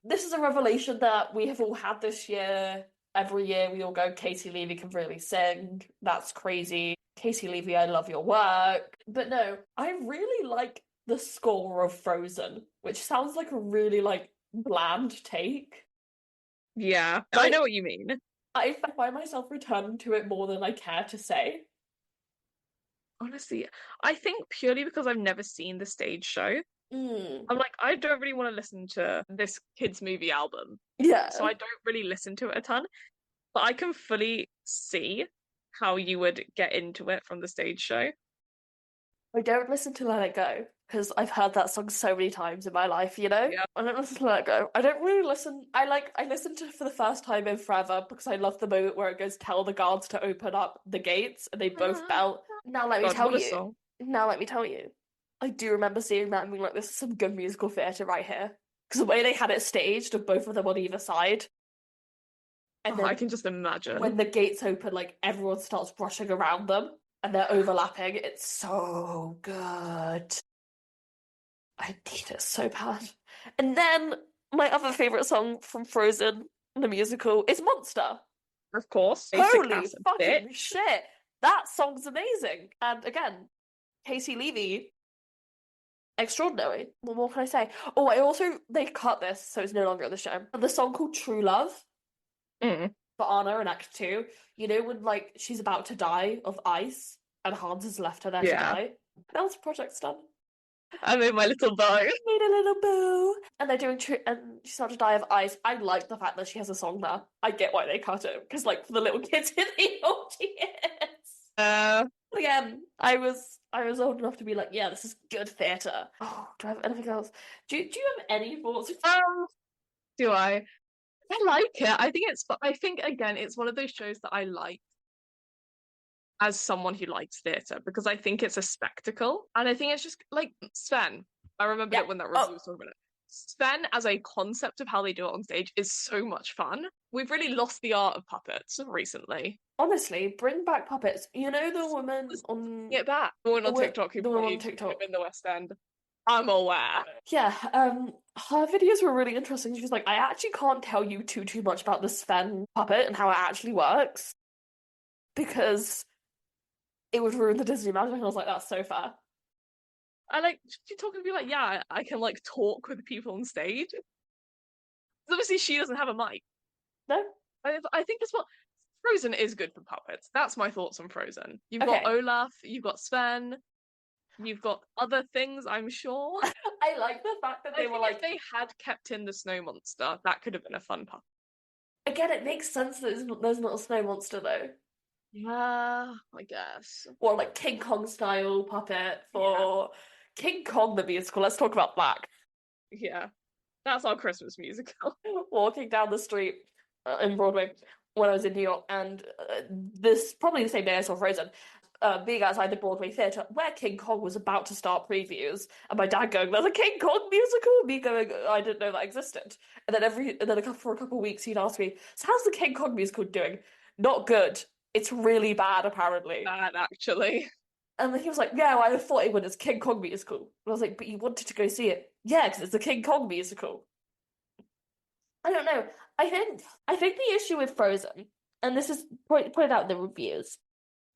this is a revelation that we have all had this year. Every year we all go, Casey Levy can really sing. That's crazy. Casey Levy, I love your work. But no, I really like the score of Frozen, which sounds like a really like bland take. Yeah, I But know what you mean. I find myself returning to it more than I care to say. Honestly, I think purely because I've never seen the stage show, Mm. I'm like, I don't really want to listen to this kids' movie album. So Yeah. I don't really listen to it a ton. But I can fully see how you would get into it from the stage show. I don't listen to Let It Go because I've heard that song so many times in my life, you know? Yeah. I don't listen to Let It Go. I don't really listen. I listened to it for the first time in forever because I love the moment where it goes tell the guards to open up the gates and they both belt. Now let me God, tell what a you. song. Now let me tell you. I do remember seeing that and being like, this is some good musical theatre right here. Because the way they had it staged of both of them on either side, and Oh, I then can just imagine. when the gates open, like everyone starts rushing around them and they're overlapping. It's so good. I need it so bad. And then my other favorite song from Frozen, the musical, is Monster. Of course. Basic Holy ass fucking bitch. shit. That song's amazing. And again, Casey Levy, extraordinary. What more can I say? Oh, I also, they cut this, so it's no longer on the show. The song called True Love Mm, for Anna in Act 2, you know, when like she's about to die of ice and Hans has left her there to yeah. die? That was project's done. I made my little bow. Made a little boo. And they're doing and she's about to die of ice. I like the fact that she has a song there. I get why they cut it because, like, for the little kids in the audience. Uh, Again, I was old enough to be like, yeah, this is good theatre. Oh, do I have anything else? Do you have any thoughts? um, do I? I like it. I think I think again, it's one of those shows that I like as someone who likes theatre because I think it's a spectacle. And I think it's just like Sven. I remembered Yeah. it when that review Oh, was talking about it. Sven, as a concept of how they do it on stage, is so much fun. We've really lost the art of puppets recently. honestly, bring back puppets. You know the woman Just on bring it back. The one on the TikTok who the woman on played him TikTok. in the West End. I'm aware. Yeah, her videos were really interesting. She was like, I actually can't tell you too much about the Sven puppet and how it actually works because it would ruin the Disney magic. And I was like, that's so fair. I like she talking to be like, yeah, I can like talk with people on stage. Obviously, she doesn't have a mic. No? I think as well. Frozen is good for puppets. That's my thoughts on Frozen. You've got Okay. Olaf, you've got Sven, you've got other things, I'm sure. I like the fact that I they were think if like, they had kept in the snow monster, that could have been a fun puppet. again, it makes sense that there's not a snow monster though. Yeah, I guess. Or like King Kong style puppet Yeah, for King Kong the musical. Let's talk about that. yeah. That's our Christmas musical. Walking down the street in Broadway when I was in New York, and this probably the same day I saw Frozen. Being outside the Broadway Theatre where King Kong was about to start previews, and my dad going, "There's a King Kong musical." Me going, "I didn't know that existed." And then for a couple of weeks he'd ask me, "So how's the King Kong musical doing?" Not good. It's really bad, apparently. Bad, actually. And then he was like, "Yeah, well, I thought it was King Kong musical." And I was like, "But you wanted to go see it?" "Yeah, because it's a King Kong musical." I don't know. I think the issue with Frozen, and this is pointed out in the reviews,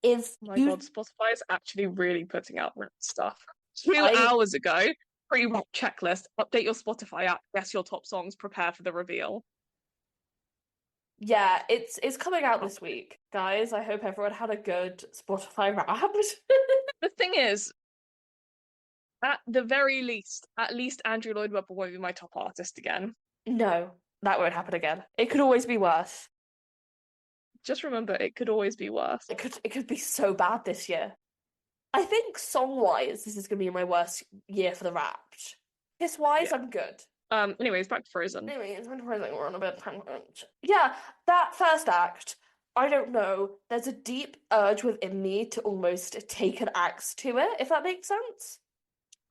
is Oh my God, you Spotify is actually really putting out rap stuff. 2 I hours ago, pre-rock checklist, update your Spotify app, guess your top songs, prepare for the reveal. yeah, it's coming out this week, guys. I hope everyone had a good Spotify Wrapped. The thing is, at the very least, at least Andrew Lloyd Webber won't be my top artist again. No, that won't happen again. It could always be worse. Just remember, it could always be worse. It could be so bad this year. I think song-wise, this is gonna be my worst year for the Wrapped. Kiss-wise, Yeah. I'm good. Anyways, back to Frozen. Anyway, it's been surprising we're on a bit of tangent. Yeah, that first act, I don't know. There's a deep urge within me to almost take an axe to it, if that makes sense.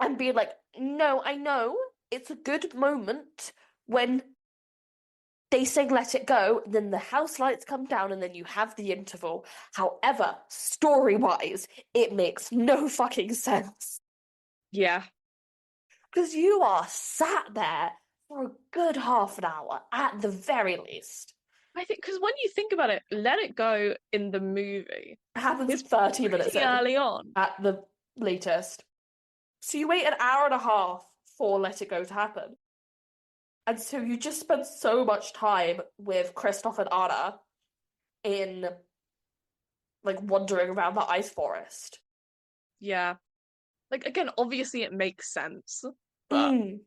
And be like, no, I know it's a good moment when they sing Let It Go, then the house lights come down, and then you have the interval. However, story-wise, it makes no fucking sense. Yeah. Because you are sat there for a good half an hour, at the very least. I think because when you think about it, Let It Go in the movie It happens is 30 minutes pretty in early on. at the latest. So you wait an hour and a half for Let It Go to happen. And so you just spend so much time with Kristoff and Anna in like wandering around the ice forest. Yeah. Like again, obviously it makes sense, but Mm.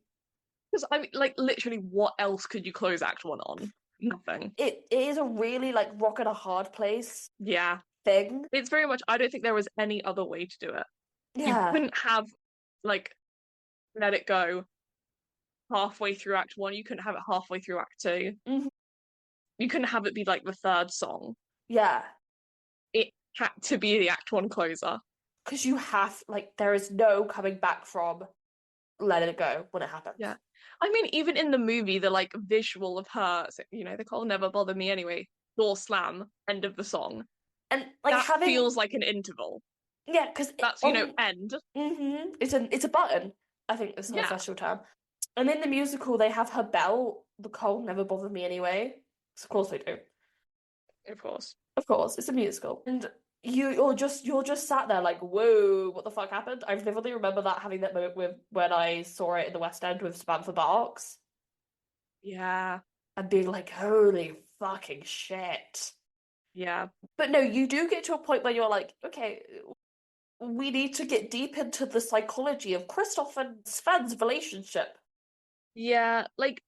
because I mean, like literally, what else could you close Act One on? Nothing. It is a really like rock and a hard place Yeah, thing. it's very much. I don't think there was any other way to do it. You Yeah. couldn't have like Let It Go halfway through Act One. You couldn't have it halfway through Act Two. Hmm. You couldn't have it be like the third song. Yeah. It had to be the Act One closer. Because you have like there is no coming back from Let It Go when it happens. Yeah. I mean, even in the movie, the like visual of her, so, they call Never Bother Me anyway, door slam, end of the song. And like That having feels like an interval. yeah, because That's, on end. it's a button. I think is the Yeah, official term. And in the musical, they have her bell. The cold never bothered me anyway. Of course they do. of course. Of course, it's a musical, and you're just sat there like, whoa, what the fuck happened? I vividly remember that having that moment with when I saw it in the West End with Samantha Barks Yeah, and being like, holy fucking shit. yeah. But no, you do get to a point where you're like, okay, we need to get deep into the psychology of Kristoff and Sven's relationship. Yeah, like,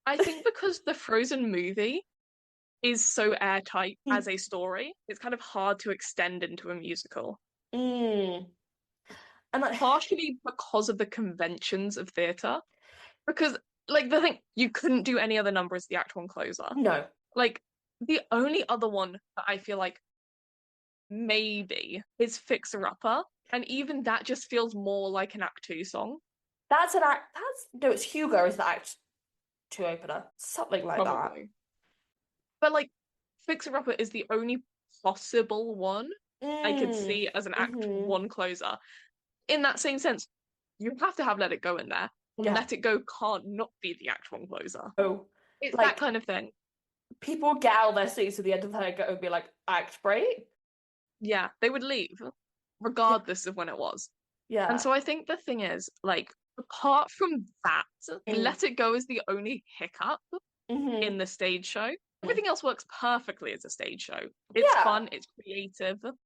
I think because the Frozen movie is so airtight as a story, it's kind of hard to extend into a musical. Mm. And like, Partially because of the conventions of theatre. Because, like, the thing, you couldn't do any other number as the Act One closer. no, Like, the only other one that I feel like maybe is Fixer Upper, and even that just feels more like an Act Two song, that's an act. That's no, it's Hugo is the act two opener, something like that. probably. But like, Fixer Upper is the only possible one I could Mm. see as an Act Mm-hmm. One closer. In that same sense, you have to have Let It Go in there. Yeah. Let It Go can't not be the Act One closer. Oh, It's that like kind of thing. people get out their seats at the end of the go and be like, act break. Yeah, they would leave, Yeah. regardless of when it was. And Yeah. so I think the thing is, like, apart from that, Mm. Let It Go is the only hiccup Mm-hmm. in the stage show. Everything else works perfectly as a stage show. It's Yeah. fun, it's creative, it's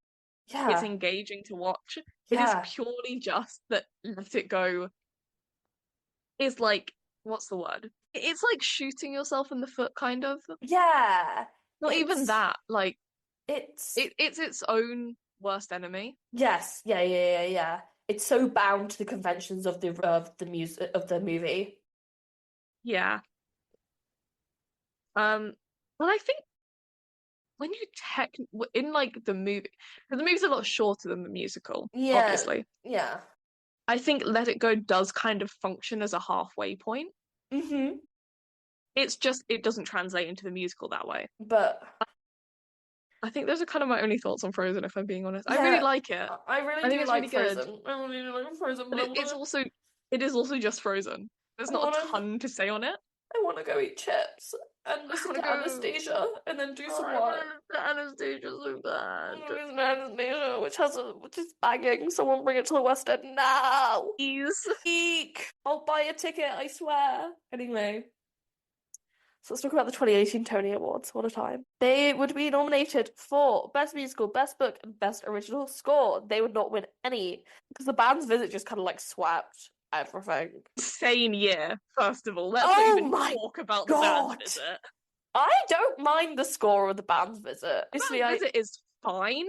Yeah. engaging to watch. It is Yeah. purely just that Let It Go is like, what's the word? It's like shooting yourself in the foot, kind of. Yeah. Not even It's that, like, It's its own worst enemy. yes, yeah. It's so bound to the conventions of the music of the movie. Yeah. Um, but I think when you tech in like the movie, because the movie's a lot shorter than the musical, Yeah, obviously. yeah. I think Let It Go does kind of function as a halfway point. Mm-hmm. It's just it doesn't translate into the musical that way. But I think those are kind of my only thoughts on Frozen, if I'm being honest. I really yeah, like it. I really I think do it's really like good. Frozen. I really do like Frozen, but But it is also just Frozen. There's I not a wanna ton to say on it. I wanna go eat chips and I listen want to to go. Anastasia and then do Oh, some I want work. to Anastasia so bad. Listen to Anastasia, which is banging. Someone bring it to the West End now. Please. Eek! I'll buy a ticket, I swear. Anyway, so let's talk about the 2018 Tony Awards. What a time. They would be nominated for Best Musical, Best Book, and Best Original Score. They would not win any because the band's visit just kind of like swept everything. Insane year, first of all. Let's not Oh even my talk about the band's God! visit. I don't mind the score of the band's visit. The Obviously, band's visit is fine,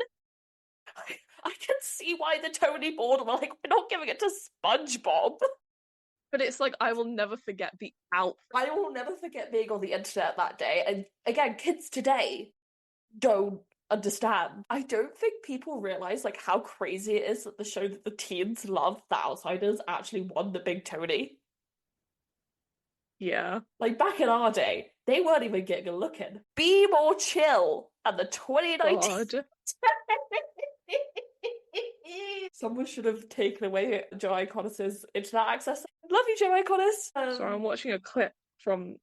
I can see why the Tony board were like, we're not giving it to SpongeBob. but it's like I will never forget the outfit. I will never forget being on the internet that day. And again, kids today don't understand. I don't think people realize like how crazy it is that the show that the teens love, The Outsiders, actually won the Big Tony. Yeah. Like back in our day, they weren't even getting a look in. Be more chill at the 2019. God. Someone should have taken away Joe Iconis's internet access. Love you, Joe Iconis. So I'm watching a clip from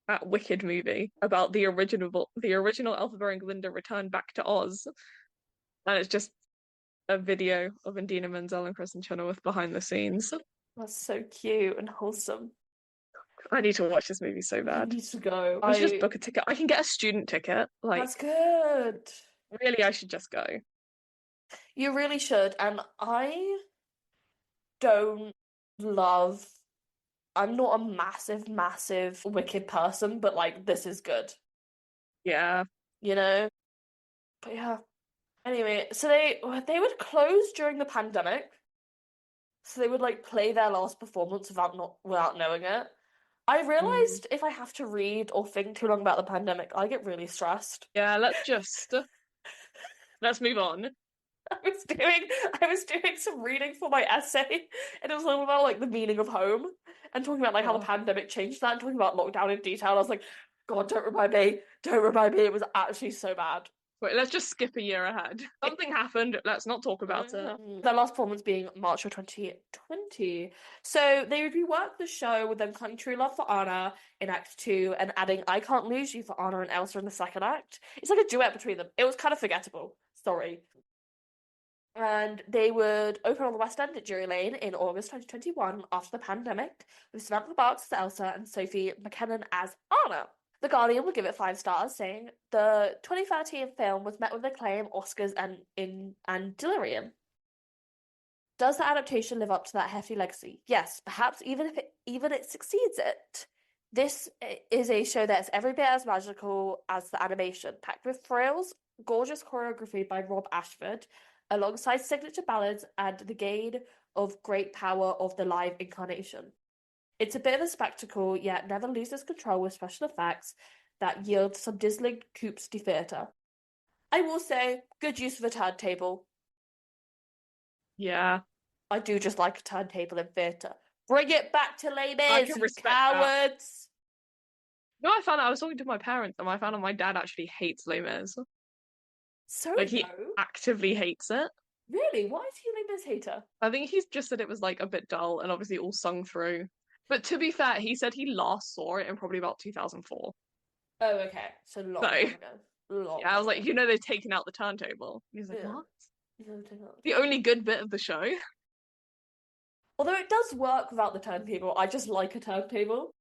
that Wicked movie about the original Elphaba and Glinda return back to Oz, and it's just a video of Indina Menzel and Kristen Chenoweth behind the scenes. That's so cute and wholesome. I need to watch this movie so I bad. need to go. I should just book a ticket. I can get a student ticket. Like, That's good. really, I should just go. You really should. And I don't love. I'm not a massive Wicked person, but like this is good, Yeah. you know? But yeah. Anyway, so they would close during the pandemic. So they would like play their last performance without knowing it. I Mm. realized if I have to read or think too long about the pandemic, I get really stressed. Yeah, let's move on. I was doing some reading for my essay, and it was all about like the meaning of home and talking about like how the Oh. pandemic changed that and talking about lockdown in detail. I was like, God, don't remind me. Don't remind me. It was actually so bad. Wait, let's just skip a year ahead. Something happened. Let's not talk about it. Their last performance being March of 2020. So they would rework the show with them claiming true love for Anna in Act 2 and adding I Can't Lose You for Anna and Elsa in the second act. It's like a duet between them. It was kind of forgettable. Sorry. And they would open on the West End at Drury Lane in August 2021 after the pandemic, with Samantha Barks as Elsa and Sophie McKinnon as Anna. The Guardian would give it 5 stars, saying the 2013 film was met with acclaim, Oscars, and delirium. Does the adaptation live up to that hefty legacy? Yes, perhaps even it succeeds it. This is a show that's every bit as magical as the animation, packed with thrills, gorgeous choreography by Rob Ashford, alongside signature ballads and the gain of great power of the live incarnation. It's a bit of a spectacle, yet never loses control with special effects that yield some dazzling coups de theatre. I will say, good use of a turntable. Yeah, I do just like a turntable in theatre. Bring it back to Les I Mis, can you respect that. cowards! No, I found out I was talking to my parents, and I found out my dad actually hates Les Mis. So Like he no. actively hates it. Really? Why is he a Les Mis hater? I think he's just said it was like a bit dull and obviously all sung through. But to be fair, he said he last saw it in probably about 2004. Oh, okay. So So long time ago. Long yeah, I time was like, ago. they've taken out the turntable. He's like, Yeah. what? Yeah, take that. The only good bit of the show. Although it does work without the turntable, I just like a turntable.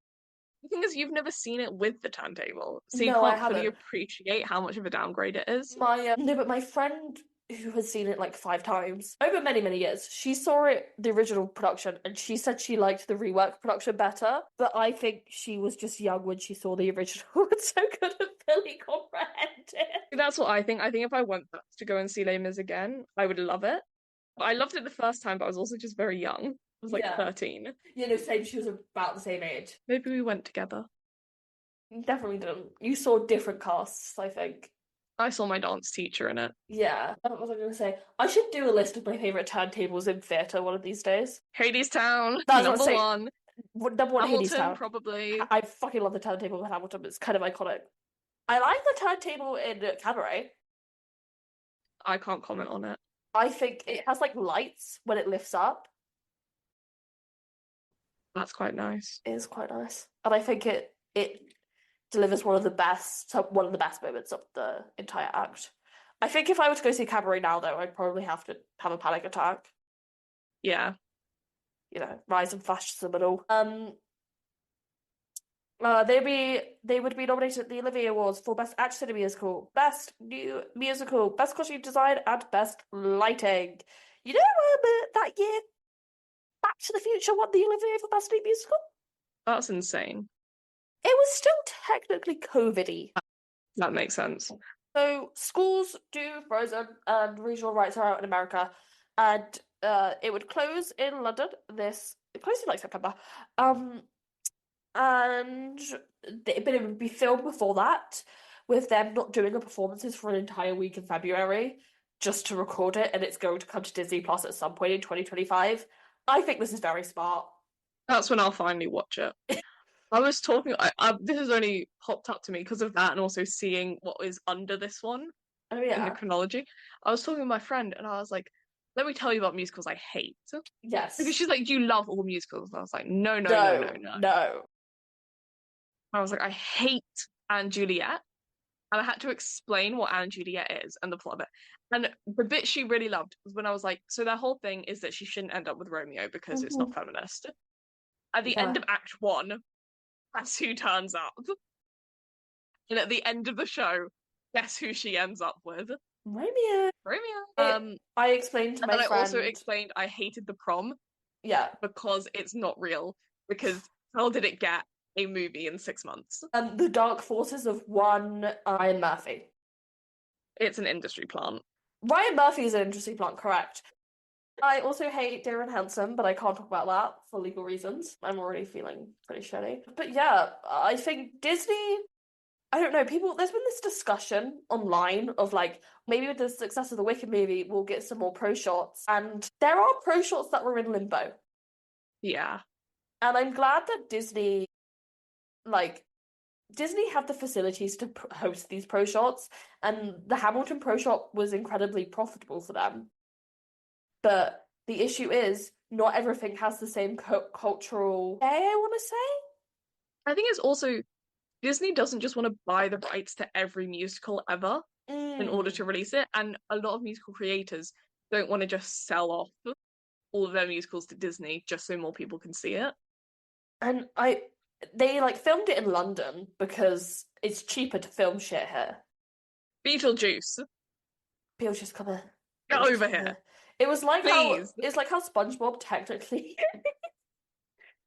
The thing is, you've never seen it with the turntable, so you No, I can't fully haven't. appreciate how much of a downgrade it is. My no, but my friend who has seen it like 5 times over many, many years. She saw it, the original production, and she said she liked the rework production better. But I think she was just young when she saw the original and so couldn't fully comprehend it. That's what I think. I think if I went back to go and see Les Mis again, I would love it. I loved it the first time, but I was also just very young. I was like Yeah. 13. You know, same. She was about the same age. Maybe we went together. Definitely didn't. You saw different casts, I think. I saw my dance teacher in it. Yeah. What was I going to say? I should do a list of my favorite turntables in theatre one of these days. Hadestown, That's what I was number say. one. Number one, Hamilton, Hadestown. probably. I fucking love the turntable in Hamilton. It's kind of iconic. I like the turntable in Cabaret. I can't comment on it. I think it has like lights when it lifts up. That's quite nice. It is quite nice, and I think it delivers one of the best moments of the entire act. I think if I were to go see Cabaret now, though, I'd probably have to have a panic attack. Yeah. You know, rise in fascism and all. They would be nominated at the Olivier Awards for Best Actress in a Musical, Best New Musical, Best Costume Design, and Best Lighting. You know, that year, Back to the Future won the Olivier for Best New Musical. That's insane. It was still technically COVID-y. That makes sense. So schools do Frozen, and regional rights are out in America, and it would close in London. It closed in like September. And but it would be filmed before that, with them not doing the performances for an entire week in February just to record it, and it's going to come to Disney Plus at some point in 2025. I think this is very smart. That's when I'll finally watch it. I was talking. This has only popped up to me because of that, and also seeing what is under this one Oh in the yeah. chronology. I was talking with my friend, and I was like, "Let me tell you about musicals I hate." Because Yes. she's like, "You love all musicals." And I was like, "No, no, no, no, No. no." No. I was like, "I hate Anne Juliet," and I had to explain what Anne Juliet is and the plot of it. And the bit she really loved was when I was like, "So their whole thing is that she shouldn't end up with Romeo because it's Mhm. not feminist." At the end Yeah. of Act One, that's who turns up. And at the end of the show, guess who she ends up with? Romeo. Romeo. I explained to And my then I also friend. explained I hated the prom Yeah. because it's not real. Because how did it get a movie in 6 months? The Dark Forces of one Ryan Murphy. It's an industry plant. Ryan Murphy is an interesting plant, correct. I also hate Dear and Handsome, but I can't talk about that for legal reasons. I'm already feeling pretty shitty. But yeah, I think Disney, I don't know, there's been this discussion online of like, maybe with the success of the Wicked movie, we'll get some more pro shots. And there are pro shots that were in limbo. Yeah. And I'm glad that like, Disney had the facilities to host these pro shots, and the Hamilton pro shot was incredibly profitable for them. But the issue is, not everything has the same cultural day, I want to say. I think it's also Disney doesn't just want to buy the rights to every musical ever in order to Mm. release it. And a lot of musical creators don't want to just sell off all of their musicals to Disney just so more people can see it. And they like filmed it in London because it's cheaper to film shit here. Beetlejuice, People just come here. get over here, It was like how please. it's like how SpongeBob technically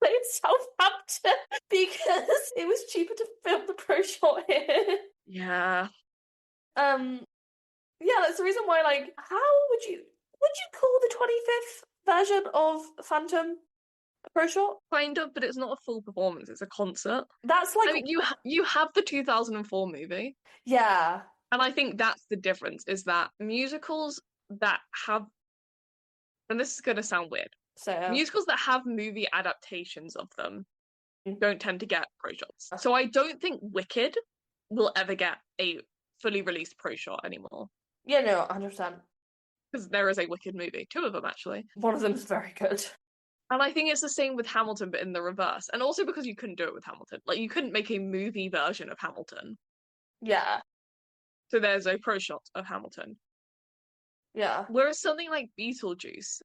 played Southampton because it was cheaper to film the pro shot here. Yeah. Um, yeah, that's the reason why. Like, how would you call the 25th version of Phantom a pro shot? Kind of, but it's not a full performance, it's a concert. That's I like, mean, you have the 2004 movie, yeah. and I think that's the difference is that musicals that have, and this is going to sound weird, So musicals that have movie adaptations of them mm, don't tend to get pro shots. So I don't think Wicked will ever get a fully released pro shot anymore yeah, no, 100%. because there is a Wicked movie, two of them actually. One of them is very good. And I think it's the same with Hamilton, but in the reverse. And also because you couldn't do it with Hamilton. Like, you couldn't make a movie version of Hamilton. Yeah, So there's a pro shot of Hamilton. yeah. Whereas something like Beetlejuice,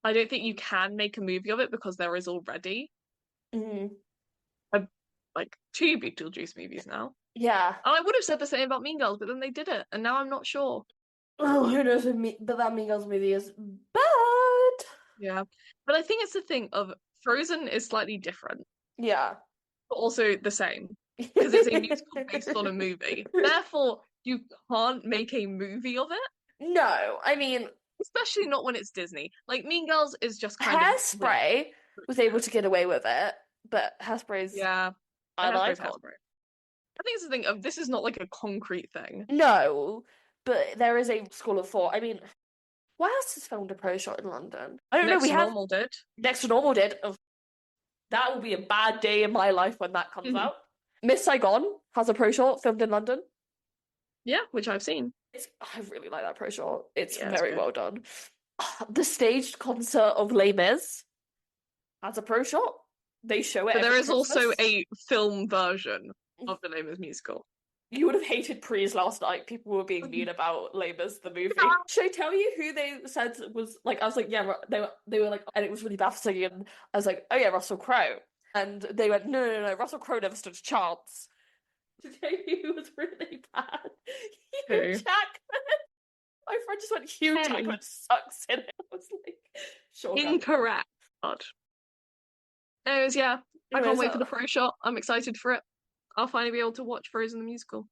I don't think you can make a movie of it because there is already Mm, a, like 2 Beetlejuice movies now. yeah. And I would have said the same about Mean Girls, but then they did it, and now I'm not sure. Oh, who knows with me? But that Mean Girls movie is bad. Yeah. But I think it's the thing of Frozen is slightly different, Yeah. but also the same because it's a musical based on a movie. Therefore, you can't make a movie of it, No, I mean, especially not when it's Disney. Like Mean Girls is just kind of weird. Hairspray was able to get away with it, but Hairspray's Yeah, but an Hairspray's icon. Hairspray. I think it's the thing of this is not like a concrete thing. No, but there is a school of thought. I mean, what else has filmed a pro shot in London? I don't know. Next We to had Normal did. Next to Normal did. Oh, that will be a bad day in my life when that comes out. Miss Saigon has a pro short filmed in London. Yeah, which I've seen. I really like that pro short. It's Yeah, it's very good. well done. The staged concert of Les Mis has a pro shot. They show it But there every is also Christmas. a film version of The Name is Musical. You would have hated Prees last night. People were being mean about Les Mis, the movie. Should I tell you who they said was like? I was like, yeah, they were like, and it was really bad for singing. And I was like, oh yeah, Russell Crowe. And they went, no, no, no, Russell Crowe never stood a chance. To tell you who was really bad, Hugh Who? Jackman. My friend just went, Hugh Hey, Jackman sucks in it. I was like, sure, girl. incorrect. God. Anyways, yeah, I Anyway, can't wait for so the pro shot. I'm excited for it. I'll finally be able to watch Frozen the musical.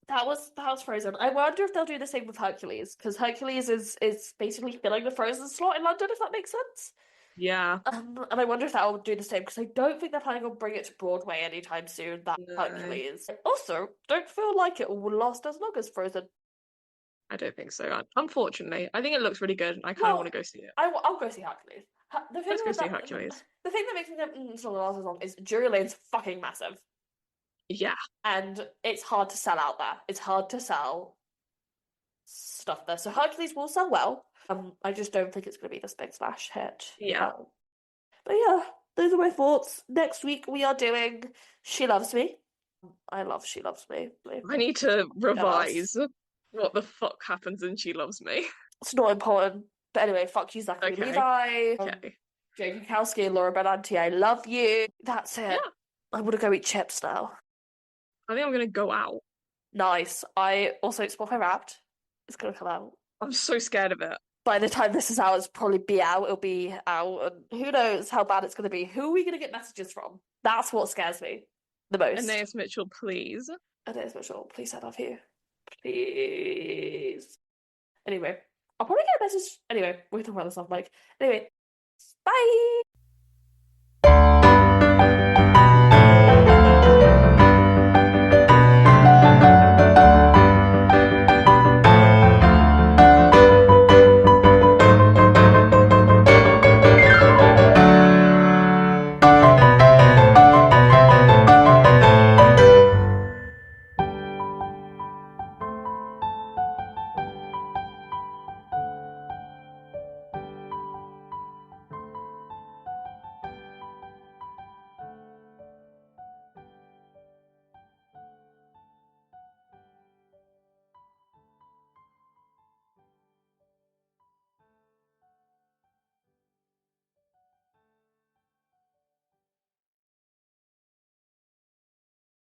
that was Frozen. I wonder if they'll do the same with Hercules because Hercules is basically filling the Frozen slot in London, if that makes sense. Yeah. And I wonder if that will do the same because I don't think they're planning on bringing it to Broadway anytime soon. That No, Hercules. Also, don't feel like it will last as long as Frozen. I don't think so. Unfortunately, I think it looks really good and I kind of want to Well, go see it. I'll go see Hercules. The thing Let's go with see that, Hercules. the thing that makes me think it's not gonna last as long is Drury Lane's fucking massive, Yeah, and it's hard to sell out there. It's hard to sell stuff there. So Hercules will sell well. I just don't think it's gonna be this big splash hit. yeah. But yeah, those are my thoughts. Next week we are doing She Loves Me. I love She Loves Me. I need to Deadass. revise what the fuck happens in She Loves Me. It's not important. But anyway, fuck you, Zachary Okay, Levi. okay. Jake Kowski and Laura Benanti, I love you. That's it. Yeah, I want to go eat chips now. I think I'm gonna go out. Nice. I also Spotify Wrapped. It's gonna come out. I'm so scared of it. By the time this is out, it's probably be out. It'll be out, and who knows how bad it's gonna be. Who are we gonna get messages from? That's what scares me the most. Aeneas Mitchell, please. And it is Mitchell. Please I love you. Please. Anyway, I'll probably get a message. Anyway, we're talking about this off mic. Anyway, bye.